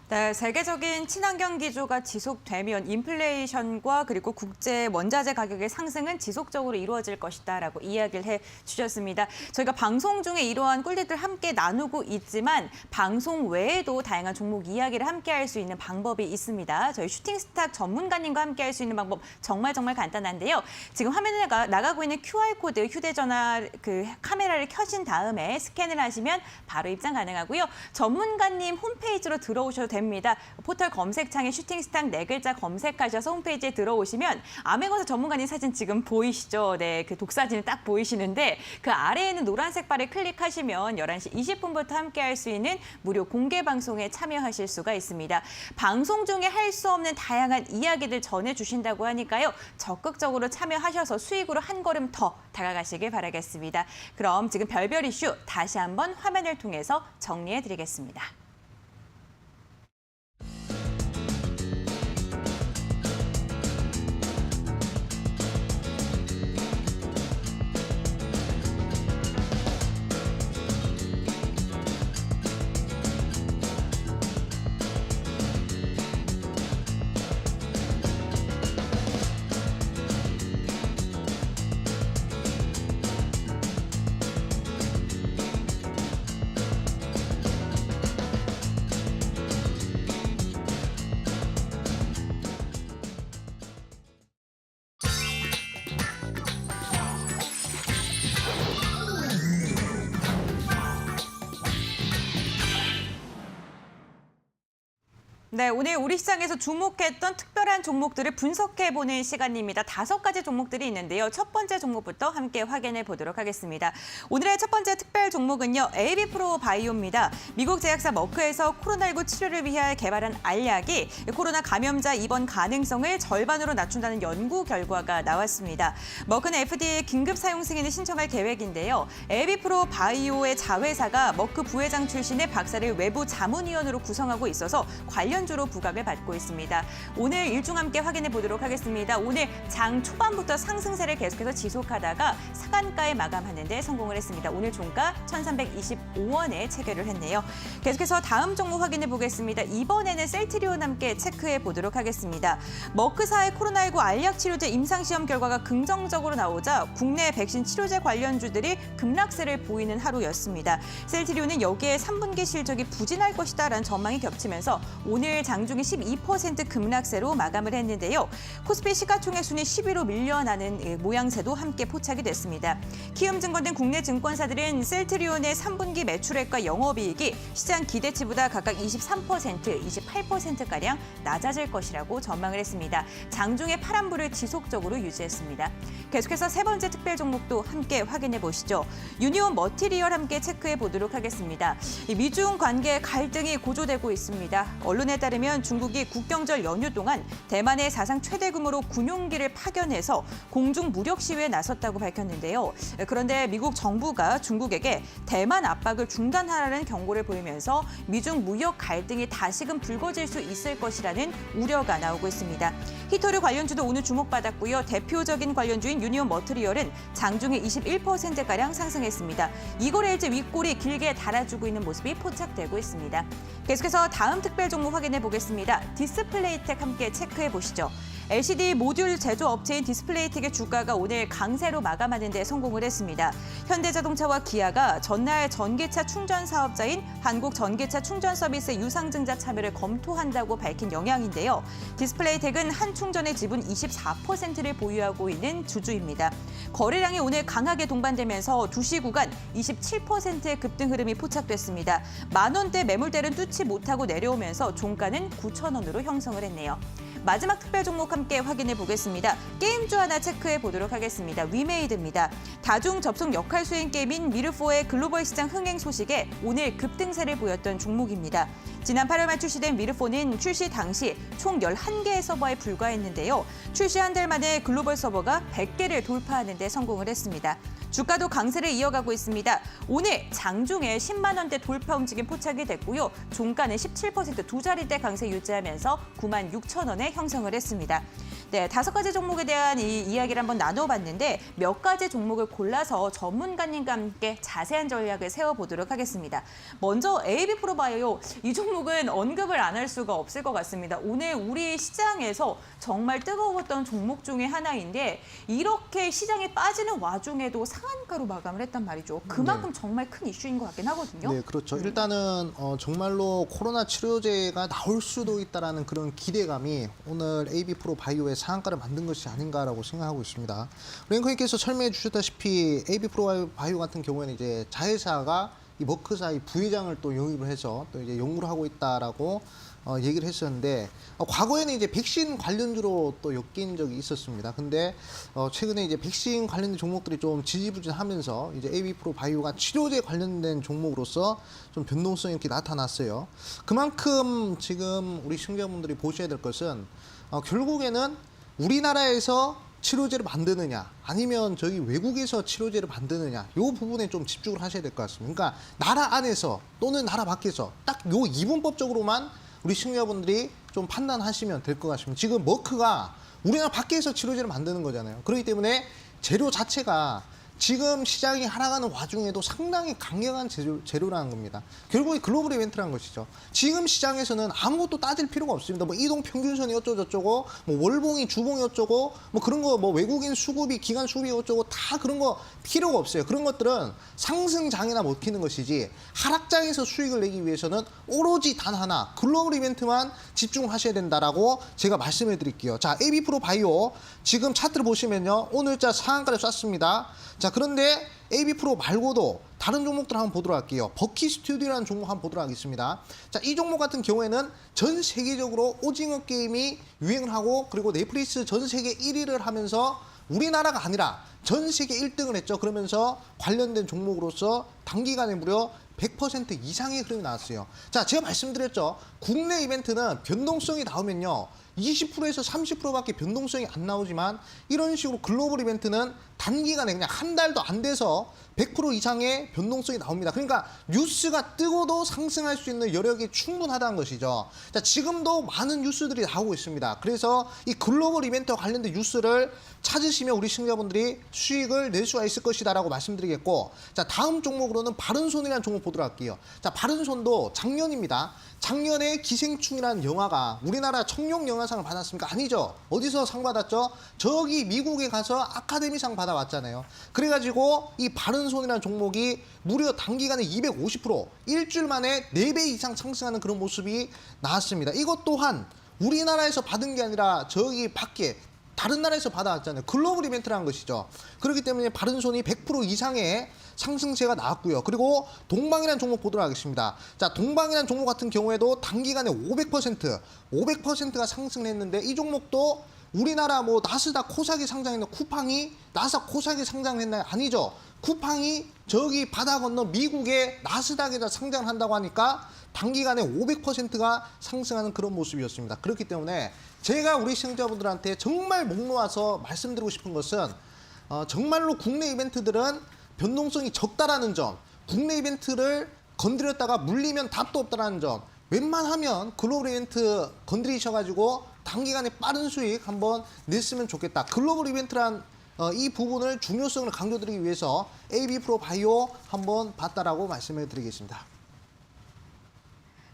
네, 세계적인 친환경 기조가 지속되면 인플레이션과 그리고 국제 원자재 가격의 상승은 지속적으로 이루어질 것이다라고 이야기를 해주셨습니다. 저희가 방송 중에 이러한 꿀팁들 함께 나누고 있지만 방송 외에도 다양한 종목 이야기를 함께 할 수 있는 방법이 있습니다. 저희 슈팅스탁 전문가님과 함께 할 수 있는 방법 정말 간단한데요. 지금 화면에 나가고 있는 QR코드 휴대전화 그 카메라를 켜신 다음에 스캔을 하시면 바로 입장 가능하고요. 전문가님 홈페이지로 들어오셔도 됩니다. 포털 검색창에 슈팅스탁 4글자 검색하셔서 홈페이지에 들어오시면 암행어사 전문가님 사진 지금 보이시죠? 네, 그 독사진이 딱 보이시는데 그 아래에는 노란색 바를 클릭하시면 11시 20분부터 함께 할 수 있는 무료 공개 방송에 참여하실 수가 있습니다. 방송 중에 할 수 없는 다양한 이야기들 전해주신다고 하니까요. 적극적으로 참여하셔서 수익으로 한 걸음 더 다가가시길 바라겠습니다. 그럼 지금 별별 이슈 다시 한번 화면을 통해서 정리해드리겠습니다. 네, 오늘 우리 시장에서 주목했던 특별한 종목들을 분석해보는 시간입니다. 5가지 종목들이 있는데요. 첫 번째 종목부터 함께 확인해 보도록 하겠습니다. 오늘의 첫 번째 특별 종목은요. AB프로 바이오입니다. 미국 제약사 머크에서 코로나19 치료를 위해 개발한 알약이 코로나 감염자 입원 가능성을 절반으로 낮춘다는 연구 결과가 나왔습니다. 머크는 FDA 긴급 사용 승인을 신청할 계획인데요. AB프로 바이오의 자회사가 머크 부회장 출신의 박사를 외부 자문위원으로 구성하고 있어서 관련주로 부각을 받고 있습니다. 오늘 일중 함께 확인해 보도록 하겠습니다. 오늘 장 초반부터 상승세를 계속해서 지속하다가 상한가에 마감하는 데 성공을 했습니다. 오늘 종가 1,325원에 체결을 했네요. 계속해서 다음 종목 확인해 보겠습니다. 이번에는 셀트리온 함께 체크해 보도록 하겠습니다. 머크사의 코로나19 알약 치료제 임상시험 결과가 긍정적으로 나오자 국내 백신 치료제 관련주들이 급락세를 보이는 하루였습니다. 셀트리온은 여기에 3분기 실적이 부진할 것이다라는 전망이 겹치면서 오늘 장중에 12% 급락세로 마감을 했는데요. 코스피 시가총액 순위 10위로 밀려나는 모양새도 함께 포착이 됐습니다. 키움증권 등 국내 증권사들은 셀트리온의 3분기 매출액과 영업이익이 시장 기대치보다 각각 23%, 28%가량 낮아질 것이라고 전망을 했습니다. 장중에 파란불을 지속적으로 유지했습니다. 계속해서 세 번째 특별 종목도 함께 확인해 보시죠. 유니온 머티리얼 함께 체크해 보도록 하겠습니다. 미중 관계 갈등이 고조되고 있습니다. 언론에 따르면 중국이 국경절 연휴 동안 대만의 사상 최대 규모로 군용기를 파견해서 공중 무력 시위에 나섰다고 밝혔는데요. 그런데 미국 정부가 중국에게 대만 압박을 중단하라는 경고를 보이면서 미중 무역 갈등이 다시금 불거질 수 있을 것이라는 우려가 나오고 있습니다. 히토류 관련주도 오늘 주목받았고요. 대표적인 관련주인 유니온 머티리얼은 장중에 21%가량 상승했습니다. 이거래일제 윗골이 길게 달아주고 있는 모습이 포착되고 있습니다. 계속해서 다음 특별 종목 확인해 보겠습니다. 디스플레이텍 함께 체크해 보시죠. LCD 모듈 제조업체인 디스플레이텍의 주가가 오늘 강세로 마감하는 데 성공을 했습니다. 현대자동차와 기아가 전날 전기차 충전 사업자인 한국전기차 충전서비스 유상증자 참여를 검토한다고 밝힌 영향인데요. 디스플레이텍은 한 충전의 지분 24%를 보유하고 있는 주주입니다. 거래량이 오늘 강하게 동반되면서 2시 구간 27%의 급등 흐름이 포착됐습니다. 만원대 매물대는 뚫지 못하고 내려오면서 종가는 9,000원으로 형성을 했네요. 마지막 특별 종목 함께 확인해 보겠습니다. 게임주 하나 체크해 보도록 하겠습니다. 위메이드입니다. 다중 접속 역할 수행 게임인 미르4의 글로벌 시장 흥행 소식에 오늘 급등세를 보였던 종목입니다. 지난 8월 말 출시된 미르4는 출시 당시 총 11개의 서버에 불과했는데요. 출시 한 달 만에 글로벌 서버가 100개를 돌파하는 데 성공을 했습니다. 주가도 강세를 이어가고 있습니다. 오늘 장중에 10만 원대 돌파 움직임 포착이 됐고요. 종가는 17% 두 자리대 강세 유지하면서 96,000원에 형성을 했습니다. 네, 5가지 종목에 대한 이 이야기를 한번 나눠봤는데 몇 가지 종목을 골라서 전문가님과 함께 자세한 전략을 세워보도록 하겠습니다. 먼저 AB프로바이오, 이 종목은 언급을 안 할 수가 없을 것 같습니다. 오늘 우리 시장에서 정말 뜨거웠던 종목 중에 하나인데 이렇게 시장에 빠지는 와중에도 상한가로 마감을 했단 말이죠. 그만큼 정말 큰 이슈인 것 같긴 하거든요. 네, 그렇죠. 일단은 정말로 코로나 치료제가 나올 수도 있다라는 그런 기대감이 오늘 AB프로바이오의 상한가를 만든 것이 아닌가라고 생각하고 있습니다. 랭커님께서 설명해 주셨다시피 AB프로바이오 같은 경우에는 이제 자회사가 이 머크사의 부회장을 또 영입을 해서 또 이제 연구를 하고 있다라고 얘기를 했었는데 과거에는 이제 백신 관련주로 또 엮인 적이 있었습니다. 근데 최근에 이제 백신 관련된 종목들이 좀 지지부진하면서 이제 AB프로바이오가 치료제 관련된 종목으로서 좀 변동성이 이렇게 나타났어요. 그만큼 지금 우리 시청자분들이 보셔야 될 것은 결국에는 우리나라에서 치료제를 만드느냐 아니면 저기 외국에서 치료제를 만드느냐 이 부분에 좀 집중을 하셔야 될 것 같습니다. 그러니까 나라 안에서 또는 나라 밖에서 딱 요 이분법적으로만 우리 시청자분들이 좀 판단하시면 될 것 같습니다. 지금 머크가 우리나라 밖에서 치료제를 만드는 거잖아요. 그렇기 때문에 재료 자체가 지금 시장이 하락하는 와중에도 상당히 강력한 재료라는 겁니다. 결국에 글로벌 이벤트라는 것이죠. 지금 시장에서는 아무것도 따질 필요가 없습니다. 뭐 이동 평균선이 어쩌고저쩌고, 뭐 월봉이 주봉이 어쩌고, 뭐 그런 거, 뭐 외국인 수급이 기관 수급이 어쩌고 다 그런 거 필요가 없어요. 그런 것들은 상승장이나 먹히는 것이지 하락장에서 수익을 내기 위해서는 오로지 단 하나 글로벌 이벤트만 집중하셔야 된다라고 제가 말씀해 드릴게요. 자, AB프로바이오 지금 차트를 보시면요. 오늘자 상한가를 쐈습니다. 자, 그런데 AB프로 말고도 다른 종목들 한번 보도록 할게요. 버키 스튜디오라는 종목 한번 보도록 하겠습니다. 자, 이 종목 같은 경우에는 전 세계적으로 오징어 게임이 유행을 하고 그리고 넷플릭스 전 세계 1위를 하면서 우리나라가 아니라 전 세계 1등을 했죠. 그러면서 관련된 종목으로서 단기간에 무려 100% 이상의 흐름이 나왔어요. 자, 제가 말씀드렸죠. 국내 이벤트는 변동성이 나오면요. 20%에서 30%밖에 변동성이 안 나오지만 이런 식으로 글로벌 이벤트는 단기간에 그냥 한 달도 안 돼서 100% 이상의 변동성이 나옵니다. 그러니까 뉴스가 뜨고도 상승할 수 있는 여력이 충분하다는 것이죠. 자, 지금도 많은 뉴스들이 나오고 있습니다. 그래서 이 글로벌 이벤트와 관련된 뉴스를 찾으시면 우리 시청자분들이 수익을 낼 수가 있을 것이다라고 말씀드리겠고, 자, 다음 종목으로는 바른손이라는 종목 보도록 할게요. 자, 바른손도 작년입니다. 작년에 기생충이라는 영화가 우리나라 청룡 영화상을 받았습니까? 아니죠. 어디서 상 받았죠? 저기 미국에 가서 아카데미상 받아왔잖아요. 그래가지고 이 바른손이라는 종목이 무려 단기간에 250% 일주일 만에 4배 이상 상승하는 그런 모습이 나왔습니다. 이것 또한 우리나라에서 받은 게 아니라 저기 밖에 다른 나라에서 받아왔잖아요. 글로벌 이벤트라는 것이죠. 그렇기 때문에 바른손이 100% 이상의 상승세가 나왔고요. 그리고 동방이라는 종목 보도록 하겠습니다. 자, 동방이라는 종목 같은 경우에도 단기간에 500%가 상승했는데 이 종목도 우리나라 뭐 나스닥 코스닥이 상장했는 쿠팡이 나스닥 코스닥이 상장했나요? 아니죠. 쿠팡이 저기 바다 건너 미국의 나스닥에다 상장을 한다고 하니까 단기간에 500%가 상승하는 그런 모습이었습니다. 그렇기 때문에 제가 우리 시청자분들한테 정말 목 놓아서 말씀드리고 싶은 것은 정말로 국내 이벤트들은 변동성이 적다라는 점, 국내 이벤트를 건드렸다가 물리면 답도 없다라는 점, 웬만하면 글로벌 이벤트 건드리셔가지고 단기간에 빠른 수익 한번 냈으면 좋겠다. 글로벌 이벤트란 이 부분을 중요성을 강조드리기 위해서 AB프로바이오 한번 봤다라고 말씀을 드리겠습니다.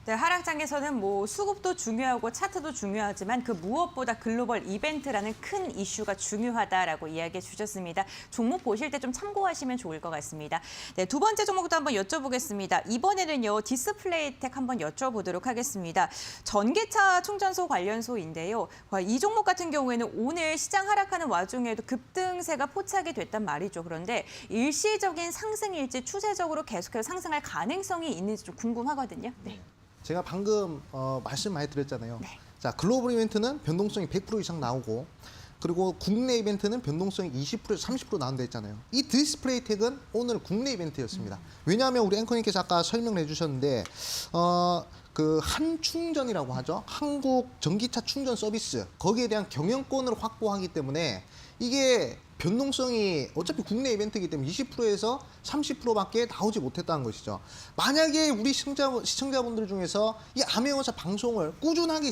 네, 하락장에서는 뭐 수급도 중요하고 차트도 중요하지만 그 무엇보다 글로벌 이벤트라는 큰 이슈가 중요하다라고 이야기해 주셨습니다. 종목 보실 때 좀 참고하시면 좋을 것 같습니다. 네, 두 번째 종목도 한번 여쭤보겠습니다. 이번에는요, 디스플레이텍 한번 여쭤보도록 하겠습니다. 전기차 충전소 관련소인데요. 이 종목 같은 경우에는 오늘 시장 하락하는 와중에도 급등세가 포착이 됐단 말이죠. 그런데 일시적인 상승일지 추세적으로 계속해서 상승할 가능성이 있는지 좀 궁금하거든요. 네. 제가 방금 말씀 많이 드렸잖아요. 네. 자, 글로벌 이벤트는 변동성이 100% 이상 나오고 그리고 국내 이벤트는 변동성이 20%에서 30% 나온다 했잖아요. 이 디스플레이텍은 오늘 국내 이벤트였습니다. 왜냐하면 우리 앵커님께서 아까 설명을 해주셨는데 그 한충전이라고 하죠. 한국 전기차 충전 서비스 거기에 대한 경영권을 확보하기 때문에 이게 변동성이 어차피 국내 이벤트이기 때문에 20%에서 30%밖에 나오지 못했다는 것이죠. 만약에 우리 시청자분들 중에서 이 암행어사 방송을 꾸준하게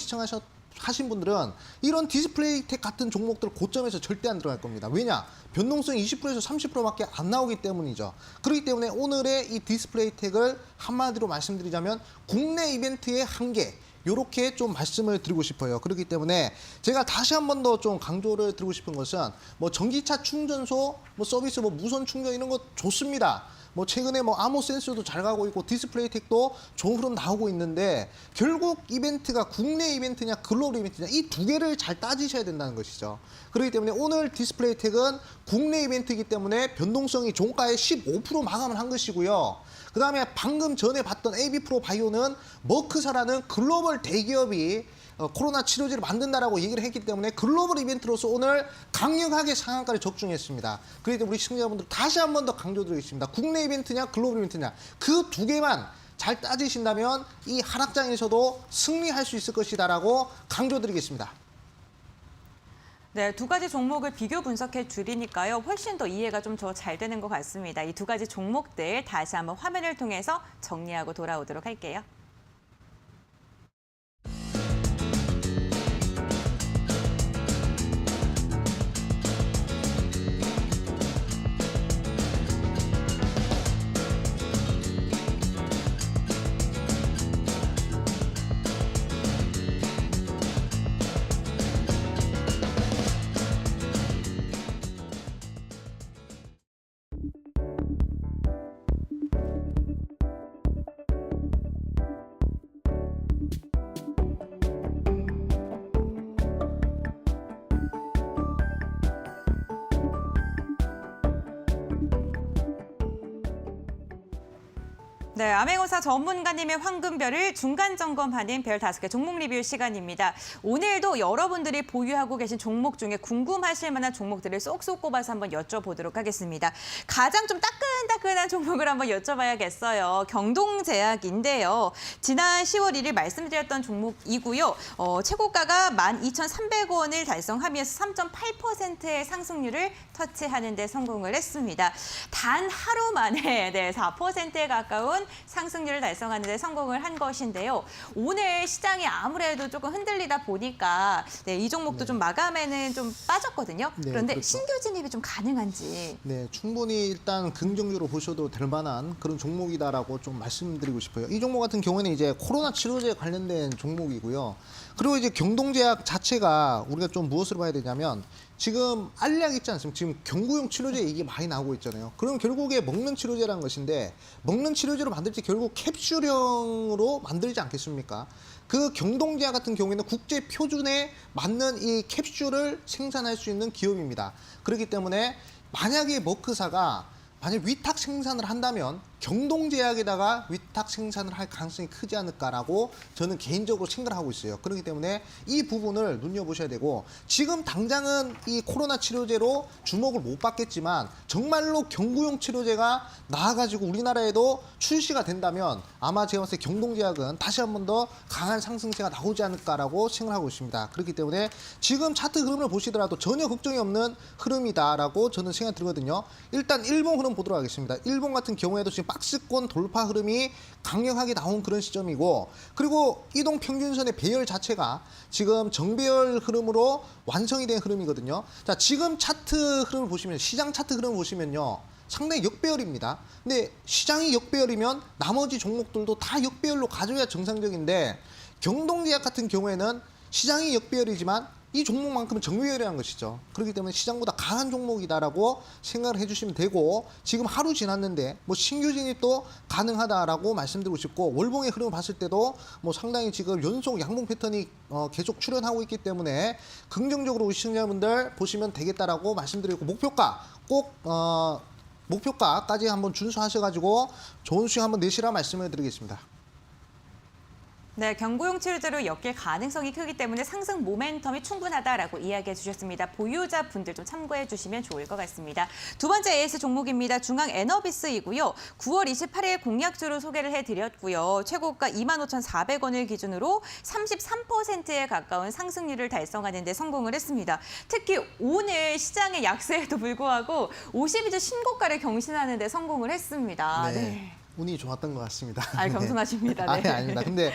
하신 분들은 이런 디스플레이텍 같은 종목들 고점에서 절대 안 들어갈 겁니다. 왜냐? 변동성이 20%에서 30%밖에 안 나오기 때문이죠. 그렇기 때문에 오늘의 이 디스플레이텍을 한마디로 말씀드리자면 국내 이벤트의 한계, 요렇게 좀 말씀을 드리고 싶어요. 그렇기 때문에 제가 다시 한 번 더 좀 강조를 드리고 싶은 것은 뭐 전기차 충전소, 뭐 서비스, 뭐 무선 충전 이런 거 좋습니다. 뭐 최근에 뭐 암호 센서도 잘 가고 있고 디스플레이텍도 좋은 흐름 나오고 있는데 결국 이벤트가 국내 이벤트냐 글로벌 이벤트냐 이 두 개를 잘 따지셔야 된다는 것이죠. 그렇기 때문에 오늘 디스플레이텍은 국내 이벤트이기 때문에 변동성이 종가의 15% 마감을 한 것이고요. 그 다음에 방금 전에 봤던 AB프로바이오는 머크사라는 글로벌 대기업이 코로나 치료제를 만든다라고 얘기를 했기 때문에 글로벌 이벤트로서 오늘 강력하게 상한가를 적중했습니다. 그렇기 때문에 우리 시청자분들 다시 한 번 더 강조드리겠습니다. 국내 이벤트냐 글로벌 이벤트냐 그 두 개만 잘 따지신다면 이 하락장에서도 승리할 수 있을 것이다라고 강조드리겠습니다. 네, 두 가지 종목을 비교 분석해 주리니까요. 훨씬 더 이해가 좀 더 잘 되는 것 같습니다. 이 두 가지 종목들 다시 한번 화면을 통해서 정리하고 돌아오도록 할게요. 네, 암행어사 전문가님의 황금별을 중간 점검하는 별 5개 종목 리뷰 시간입니다. 오늘도 여러분들이 보유하고 계신 종목 중에 궁금하실 만한 종목들을 쏙쏙 꼽아서 한번 여쭤보도록 하겠습니다. 가장 좀 따끈따끈한 종목을 한번 여쭤봐야겠어요. 경동제약인데요. 지난 10월 1일 말씀드렸던 종목이고요. 최고가가 12,300원을 달성하면서 3.8%의 상승률을 터치하는 데 성공을 했습니다. 단 하루 만에 4%에 가까운 상승률을 달성하는 데 성공을 한 것인데요. 오늘 시장이 아무래도 조금 흔들리다 보니까 이 종목도 좀 마감에는 좀 빠졌거든요. 네, 그런데 그렇죠. 신규 진입이 좀 가능한지. 네, 충분히 일단 긍정적으로 보셔도 될 만한 그런 종목이다라고 좀 말씀드리고 싶어요. 이 종목 같은 경우에는 이제 코로나 치료제 관련된 종목이고요. 그리고 이제 경동제약 자체가 우리가 좀 무엇으로 봐야 되냐면 지금 알약 있지 않습니까? 지금 경구용 치료제 얘기 많이 나오고 있잖아요. 그럼 결국에 먹는 치료제라는 것인데 먹는 치료제로 만들 때 결국 캡슐형으로 만들지 않겠습니까? 그 경동제약 같은 경우에는 국제 표준에 맞는 이 캡슐을 생산할 수 있는 기업입니다. 그렇기 때문에 만약에 머크사가 만약 위탁 생산을 한다면 경동제약에다가 위탁 생산을 할 가능성이 크지 않을까라고 저는 개인적으로 생각을 하고 있어요. 그렇기 때문에 이 부분을 눈여보셔야 되고 지금 당장은 이 코로나 치료제로 주목을 못 받겠지만 정말로 경구용 치료제가 나와가지고 우리나라에도 출시가 된다면 아마 제가 봤을 때 경동제약은 다시 한 번 더 강한 상승세가 나오지 않을까라고 생각하고 있습니다. 그렇기 때문에 지금 차트 흐름을 보시더라도 전혀 걱정이 없는 흐름이다라고 저는 생각이 들거든요. 일단 일본 흐름 보도록 하겠습니다. 일본 같은 경우에도 지금 박스권 돌파 흐름이 강력하게 나온 그런 시점이고 그리고 이동 평균선의 배열 자체가 지금 정배열 흐름으로 완성이 된 흐름이거든요. 자, 지금 차트 흐름을 보시면 시장 차트 흐름을 보시면요. 상당히 역배열입니다. 근데 시장이 역배열이면 나머지 종목들도 다 역배열로 가져야 정상적인데 경동제약 같은 경우에는 시장이 역배열이지만 이 종목만큼은 정배열이라는 것이죠. 그렇기 때문에 시장보다 강한 종목이다라고 생각을 해주시면 되고 지금 하루 지났는데 뭐 신규 진입도 가능하다라고 말씀드리고 싶고 월봉의 흐름을 봤을 때도 뭐 상당히 지금 연속 양봉 패턴이 계속 출현하고 있기 때문에 긍정적으로 우리 시청자분들 보시면 되겠다라고 말씀드리고 목표가 꼭 목표가까지 한번 준수하셔가지고 좋은 수익 한번 내시라 말씀을 드리겠습니다. 네, 경구용 치료제로 엮일 가능성이 크기 때문에 상승 모멘텀이 충분하다라고 이야기해 주셨습니다. 보유자분들 좀 참고해 주시면 좋을 것 같습니다. 두 번째 AS 종목입니다. 중앙 에너비스이고요. 9월 28일 공약주로 소개를 해드렸고요. 최고가 25,400원을 기준으로 33%에 가까운 상승률을 달성하는 데 성공을 했습니다. 특히 오늘 시장의 약세에도 불구하고 52주 신고가를 경신하는 데 성공을 했습니다. 네. 운이 좋았던 것 같습니다. 겸손하십니다. 네. 아닙니다. 근데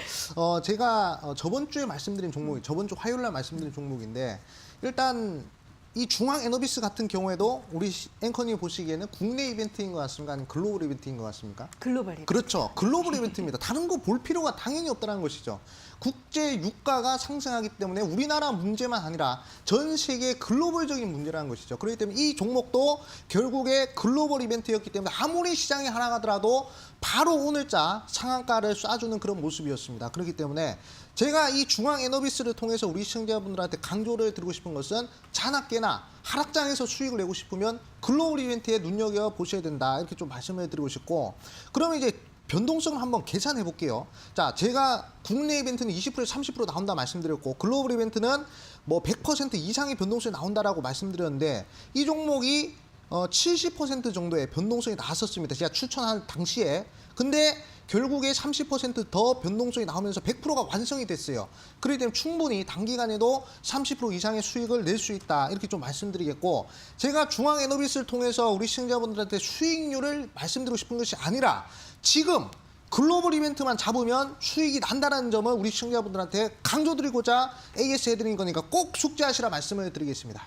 제가 저번 주에 말씀드린 종목이 저번 주 화요일 날 말씀드린 종목인데 일단 이 중앙 에너비스 같은 경우에도 우리 앵커님 보시기에는 국내 이벤트인 것 같습니까? 아니면 글로벌 이벤트인 것 같습니까? 글로벌 이벤트. 그렇죠. 글로벌 이벤트입니다. 다른 거 볼 필요가 당연히 없다는 것이죠. 국제 유가가 상승하기 때문에 우리나라 문제만 아니라 전 세계 글로벌적인 문제라는 것이죠. 그렇기 때문에 이 종목도 결국에 글로벌 이벤트였기 때문에 아무리 시장이 하락하더라도 바로 오늘자 상한가를 쏴주는 그런 모습이었습니다. 그렇기 때문에 제가 이 중앙 에너비스를 통해서 우리 시청자분들한테 강조를 드리고 싶은 것은 자나깨나 하락장에서 수익을 내고 싶으면 글로벌 이벤트에 눈여겨보셔야 된다. 이렇게 좀 말씀을 드리고 싶고 그러면 이제 변동성을 한번 계산해 볼게요. 자, 제가 국내 이벤트는 20%에서 30% 나온다 말씀드렸고 글로벌 이벤트는 뭐 100% 이상의 변동성이 나온다라고 말씀드렸는데 이 종목이 70% 정도의 변동성이 나왔었습니다. 제가 추천한 당시에. 근데 결국에 30%더 변동성이 나오면서 100%가 완성이 됐어요. 그렇기 때문에 충분히 단기간에도 30% 이상의 수익을 낼 수 있다. 이렇게 좀 말씀드리겠고 제가 중앙 에너비스를 통해서 우리 시청자분들한테 수익률을 말씀드리고 싶은 것이 아니라 지금 글로벌 이벤트만 잡으면 수익이 난다는 점을 우리 시청자분들한테 강조드리고자 AS 해드린 거니까 꼭 숙지하시라 말씀을 드리겠습니다.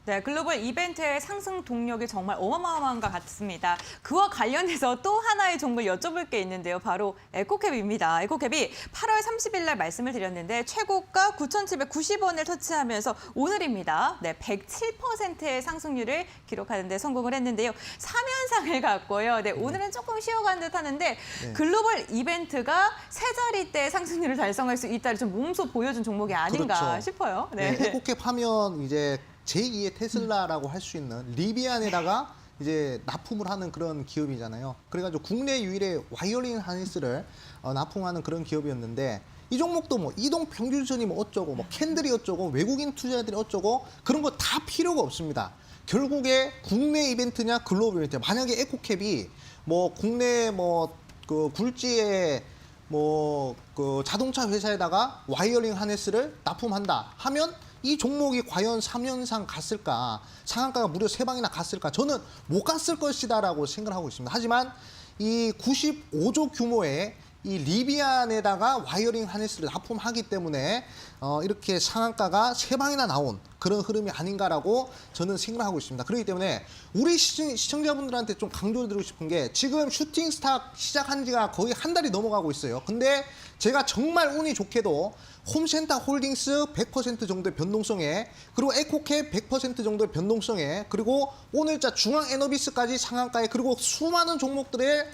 네, 글로벌 이벤트의 상승 동력이 정말 어마어마한 것 같습니다. 그와 관련해서 또 하나의 종목을 여쭤볼 게 있는데요. 바로 에코캡입니다. 에코캡이 8월 30일 날 말씀을 드렸는데 최고가 9,790원을 터치하면서 오늘입니다. 네, 107%의 상승률을 기록하는 데 성공을 했는데요. 3연상을 갔고요. 네, 오늘은 조금 쉬어간 듯 하는데 글로벌 이벤트가 세 자리대 상승률을 달성할 수 있다를 좀 몸소 보여준 종목이 아닌가 그렇죠. 싶어요. 네, 에코캡 하면 이제 제2의 테슬라라고 할 수 있는 리비안에다가 이제 납품을 하는 그런 기업이잖아요. 그래가지고 국내 유일의 와이어링 하니스를 납품하는 그런 기업이었는데 이 종목도 뭐 이동 평균선이 뭐 어쩌고 뭐 캔들이 어쩌고 외국인 투자자들이 어쩌고 그런 거 다 필요가 없습니다. 결국에 국내 이벤트냐 글로벌 이벤트. 만약에 에코캡이 뭐 국내 뭐 그 굴지의 뭐 그 자동차 회사에다가 와이어링 하네스를 납품한다 하면 이 종목이 과연 3년상 갔을까? 상한가가 무려 3방이나 갔을까? 저는 못 갔을 것이다라고 생각을 하고 있습니다. 하지만 이 95조 규모의 이 리비안에다가 와이어링 하네스를 납품하기 때문에 이렇게 상한가가 3방이나 나온 그런 흐름이 아닌가라고 저는 생각을 하고 있습니다. 그렇기 때문에 우리 시청자분들한테 좀 강조드리고 싶은 게 지금 슈팅 스탁 시작한 지가 거의 한 달이 넘어가고 있어요. 근데 제가 정말 운이 좋게도 홈센터 홀딩스 100% 정도의 변동성에 그리고 에코캡 100% 정도의 변동성에 그리고 오늘자 중앙 에너비스까지 상한가에 그리고 수많은 종목들의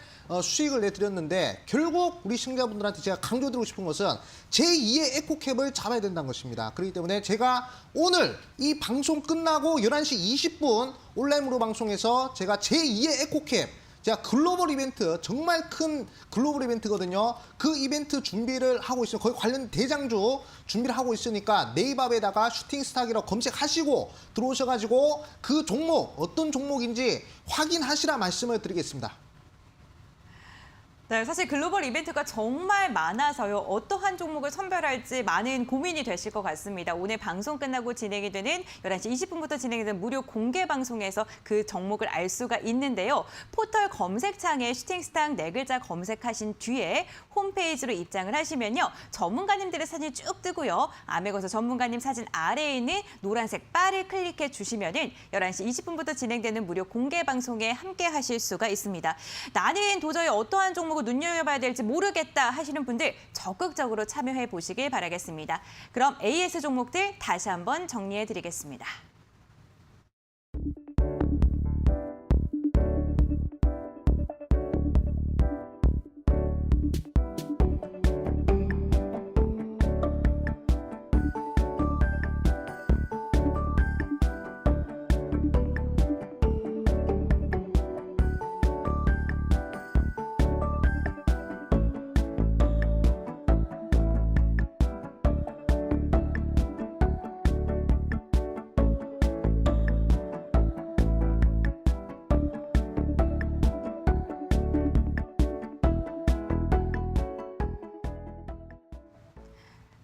수익을 내드렸는데 결국 우리 시청자분들한테 제가 강조드리고 싶은 것은 제2의 에코캡을 잡아야 된다는 것입니다. 그렇기 때문에 제가 오늘 이 방송 끝나고 11시 20분 온라인 무료 방송에서 제가 제2의 에코캡 제가 글로벌 이벤트 정말 큰 글로벌 이벤트거든요. 그 이벤트 준비를 하고 있어요. 거의 관련 대장주 준비를 하고 있으니까 네이버에다가 슈팅스탁이라고 검색하시고 들어오셔가지고 그 종목 어떤 종목인지 확인하시라 말씀을 드리겠습니다. 네, 사실 글로벌 이벤트가 정말 많아서요. 어떠한 종목을 선별할지 많은 고민이 되실 것 같습니다. 오늘 방송 끝나고 진행이 되는 11시 20분부터 진행이 되는 무료 공개 방송에서 그 종목을 알 수가 있는데요. 포털 검색창에 슈팅스탁 4글자 검색하신 뒤에 홈페이지로 입장을 하시면요. 전문가님들의 사진이 쭉 뜨고요. 아메거서 전문가님 사진 아래에 있는 노란색 바를 클릭해 주시면은 11시 20분부터 진행되는 무료 공개 방송에 함께 하실 수가 있습니다. 나는 도저히 어떠한 종목을 눈여겨봐야 될지 모르겠다 하시는 분들 적극적으로 참여해 보시길 바라겠습니다. 그럼 AS 종목들 다시 한번 정리해 드리겠습니다.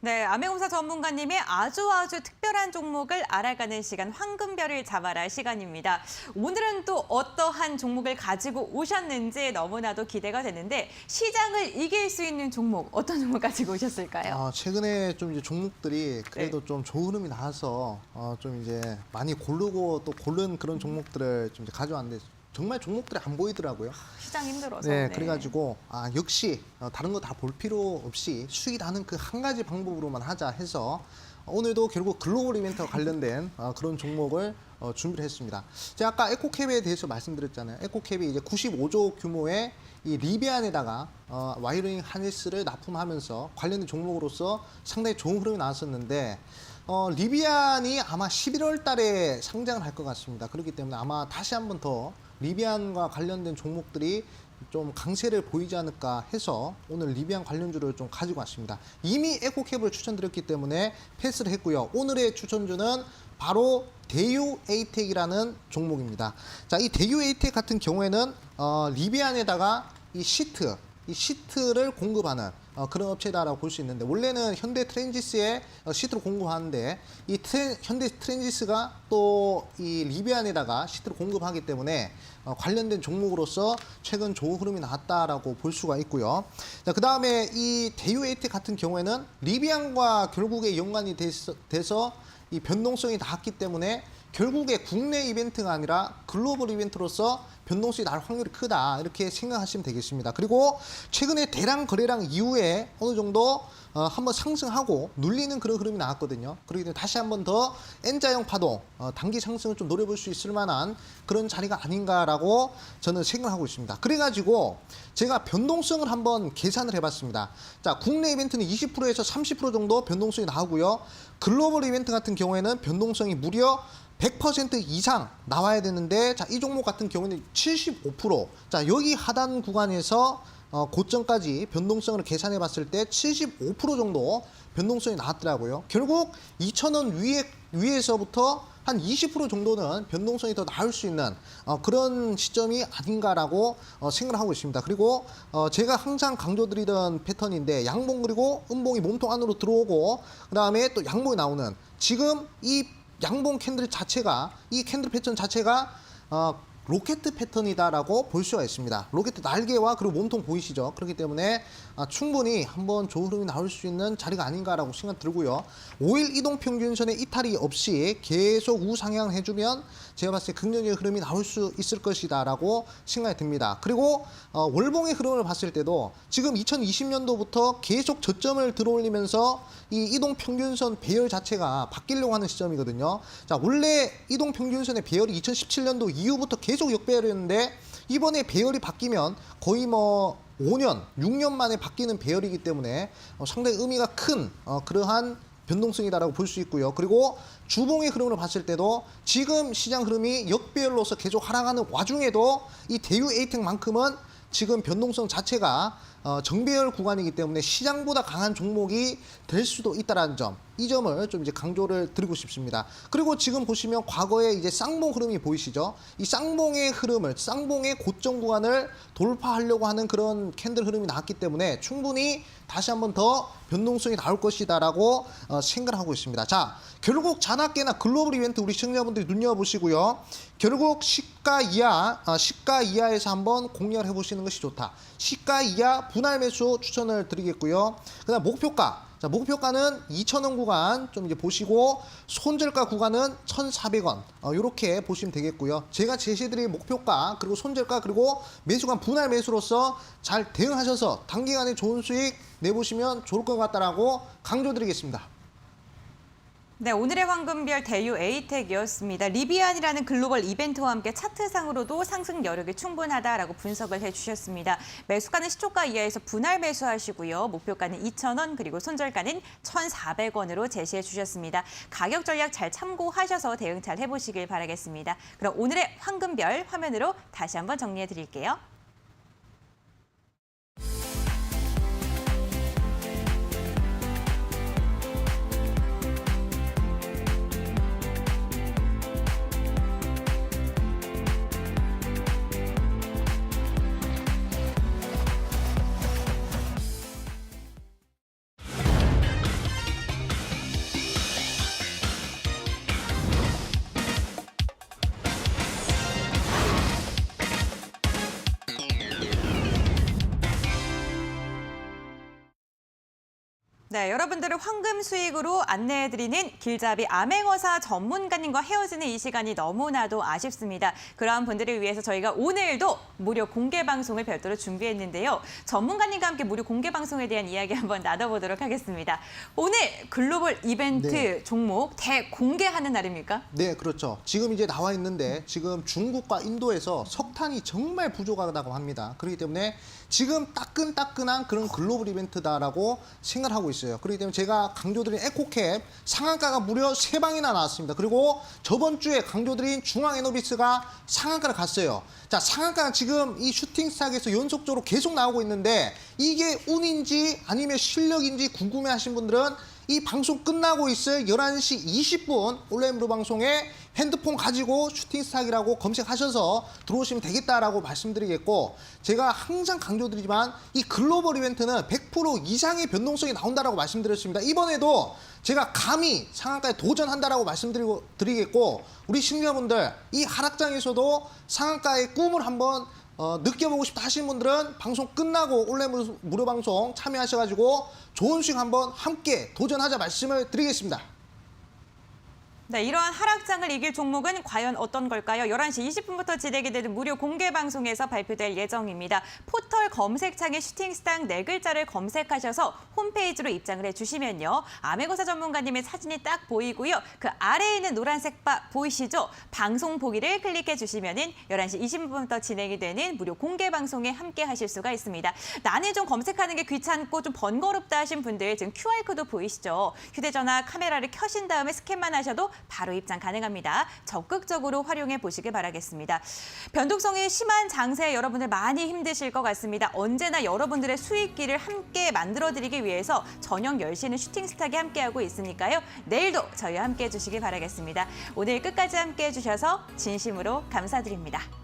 네, 아메공사 전문가님의 아주 특별한 종목을 알아가는 시간, 황금별을 잡아라 시간입니다. 오늘은 또 어떠한 종목을 가지고 오셨는지 너무나도 기대가 되는데 시장을 이길 수 있는 종목, 어떤 종목 가지고 오셨을까요? 최근에 좀 이제 종목들이 그래도 네. 좀 좋은 흐름이 나와서 좀 이제 많이 고르고 또 고른 그런 종목들을 좀 이제 가져왔는데 정말 종목들이 안 보이더라고요. 시장 힘들어서. 네, 그래가지고 역시 다른 거 다 볼 필요 없이 수익 나는 그 한 가지 방법으로만 하자 해서 오늘도 결국 글로벌 이벤트와 관련된 그런 종목을 준비를 했습니다. 제가 아까 에코캡에 대해서 말씀드렸잖아요. 에코캡이 이제 95조 규모의 이 리비안에다가 와이어링 하네스를 납품하면서 관련된 종목으로서 상당히 좋은 흐름이 나왔었는데 리비안이 아마 11월 달에 상장을 할 것 같습니다. 그렇기 때문에 아마 다시 한번 더 리비안과 관련된 종목들이 좀 강세를 보이지 않을까 해서 오늘 리비안 관련주를 좀 가지고 왔습니다. 이미 에코캡을 추천드렸기 때문에 패스를 했고요. 오늘의 추천주는 바로 대유 에이텍이라는 종목입니다. 자, 이 대유 에이텍 같은 경우에는 리비안에다가 이 시트를 공급하는 그런 업체다라고 볼 수 있는데 원래는 현대 트랜지스에 시트를 공급하는데 이 현대 트랜지스가 또 이 리비안에다가 시트를 공급하기 때문에 관련된 종목으로서 최근 좋은 흐름이 나왔다라고 볼 수가 있고요. 자, 그 다음에 이 대유 에이텍 같은 경우에는 리비안과 결국에 연관이 돼서 이 변동성이 나왔기 때문에 결국에 국내 이벤트가 아니라 글로벌 이벤트로서 변동성이 날 확률이 크다 이렇게 생각하시면 되겠습니다. 그리고 최근에 대량 거래량 이후에 어느 정도 한번 상승하고 눌리는 그런 흐름이 나왔거든요. 그렇기 때문에 다시 한번 더 N자형 파동 단기 상승을 좀 노려볼 수 있을 만한 그런 자리가 아닌가라고 저는 생각하고 있습니다. 그래가지고 제가 변동성을 한번 계산을 해봤습니다. 자, 국내 이벤트는 20%에서 30% 정도 변동성이 나오고요. 글로벌 이벤트 같은 경우에는 변동성이 무려 100% 이상 나와야 되는데, 자, 이 종목 같은 경우는 75%. 자, 여기 하단 구간에서 고점까지 변동성을 계산해 봤을 때 75% 정도 변동성이 나왔더라고요. 결국 2,000원 위에서부터 한 20% 정도는 변동성이 더 나올 수 있는 그런 시점이 아닌가라고 생각을 하고 있습니다. 그리고 제가 항상 강조드리던 패턴인데, 양봉 그리고 음봉이 몸통 안으로 들어오고 그다음에 또 양봉이 나오는, 지금 이 양봉 캔들 자체가, 이 캔들 패턴 자체가 로켓 패턴이다라고 볼 수가 있습니다. 로켓 날개와 그리고 몸통 보이시죠? 그렇기 때문에 충분히 한번 좋은 흐름이 나올 수 있는 자리가 아닌가라고 생각 들고요. 5일 이동평균선의 이탈이 없이 계속 우상향 해주면 제가 봤을 때 긍정적인 흐름이 나올 수 있을 것이다라고 생각이 듭니다. 그리고 월봉의 흐름을 봤을 때도 지금 2020년도부터 계속 저점을 들어올리면서 이 이동평균선 배열 자체가 바뀌려고 하는 시점이거든요. 자, 원래 이동평균선의 배열이 2017년도 이후부터 계속 역배열이었는데, 이번에 배열이 바뀌면 거의 5년, 6년 만에 바뀌는 배열이기 때문에 상당히 의미가 큰 그러한 변동성이다라고 볼 수 있고요. 그리고 주봉의 흐름을 봤을 때도 지금 시장 흐름이 역배열로서 계속 하락하는 와중에도 이 대유 에이텍만큼은 지금 변동성 자체가 정배열 구간이기 때문에 시장보다 강한 종목이 될 수도 있다는 점, 이 점을 좀 이제 강조를 드리고 싶습니다. 그리고 지금 보시면 과거에 이제 쌍봉 흐름이 보이시죠? 이 쌍봉의 흐름을, 쌍봉의 고점 구간을 돌파하려고 하는 그런 캔들 흐름이 나왔기 때문에 충분히 다시 한번 더 변동성이 나올 것이다라고 생각을 하고 있습니다. 자, 결국 잔학계나 글로벌 이벤트 우리 시청자분들이 눈여보시고요. 결국 시가 이하에서 한번 공략을 해보시는 것이 좋다. 시가 이하 분할 매수 추천을 드리겠고요. 그다음 목표가. 자, 목표가는 2,000원 구간 좀 이제 보시고, 손절가 구간은 1,400원. 이렇게 보시면 되겠고요. 제가 제시해드린 목표가, 그리고 손절가, 그리고 매수간 분할 매수로서 잘 대응하셔서 단기간에 좋은 수익 내보시면 좋을 것 같다라고 강조드리겠습니다. 네, 오늘의 황금별 대유 에이텍이었습니다. 리비안이라는 글로벌 이벤트와 함께 차트상으로도 상승 여력이 충분하다라고 분석을 해주셨습니다. 매수가는 시초가 이하에서 분할 매수하시고요. 목표가는 2,000원, 그리고 손절가는 1,400원으로 제시해 주셨습니다. 가격 전략 잘 참고하셔서 대응 잘 해보시길 바라겠습니다. 그럼 오늘의 황금별 화면으로 다시 한번 정리해 드릴게요. 네, 여러분들을 황금 수익으로 안내해드리는 길잡이 암행어사 전문가님과 헤어지는 이 시간이 너무나도 아쉽습니다. 그러한 분들을 위해서 저희가 오늘도 무료 공개 방송을 별도로 준비했는데요. 전문가님과 함께 무료 공개 방송에 대한 이야기 한번 나눠보도록 하겠습니다. 오늘 글로벌 이벤트 종목 대공개하는 날입니까? 네, 그렇죠. 지금 이제 나와 있는데, 지금 중국과 인도에서 석탄이 정말 부족하다고 합니다. 그렇기 때문에 지금 따끈따끈한 그런 글로벌 이벤트다라고 생각을 하고 있어요. 그렇기 때문에 제가 강조드린 에코캡 상한가가 무려 3방이나 나왔습니다. 그리고 저번 주에 강조드린 중앙에너비스가 상한가를 갔어요. 자, 상한가는 지금 이 슈팅스탁에서 연속적으로 계속 나오고 있는데, 이게 운인지 아니면 실력인지 궁금해하신 분들은 이 방송 끝나고 있을 11시 20분 온라인 무료 방송에 핸드폰 가지고 슈팅스탁이라고 검색하셔서 들어오시면 되겠다라고 말씀드리겠고, 제가 항상 강조드리지만 이 글로벌 이벤트는 100% 이상의 변동성이 나온다라고 말씀드렸습니다. 이번에도 제가 감히 상한가에 도전한다라고 말씀드리겠고, 우리 시청자분들 이 하락장에서도 상한가의 꿈을 한번 느껴보고 싶다 하시는 분들은 방송 끝나고 온라인 무료 방송 참여하셔가지고 좋은 수익 한번 함께 도전하자 말씀을 드리겠습니다. 네, 이러한 하락장을 이길 종목은 과연 어떤 걸까요? 11시 20분부터 진행이 되는 무료 공개 방송에서 발표될 예정입니다. 포털 검색창에 슈팅스탁 4글자를 검색하셔서 홈페이지로 입장을 해주시면요. 암행어사 전문가님의 사진이 딱 보이고요. 그 아래에 있는 노란색 바 보이시죠? 방송 보기를 클릭해 주시면 11시 20분부터 진행이 되는 무료 공개 방송에 함께 하실 수가 있습니다. 나는 좀 검색하는 게 귀찮고 좀 번거롭다 하신 분들 지금 QR코드 보이시죠? 휴대전화 카메라를 켜신 다음에 스캔만 하셔도 바로 입장 가능합니다. 적극적으로 활용해 보시길 바라겠습니다. 변동성이 심한 장세 여러분들 많이 힘드실 것 같습니다. 언제나 여러분들의 수익기를 함께 만들어드리기 위해서 저녁 10시는 슈팅스탁이 함께하고 있으니까요. 내일도 저희와 함께해 주시길 바라겠습니다. 오늘 끝까지 함께해 주셔서 진심으로 감사드립니다.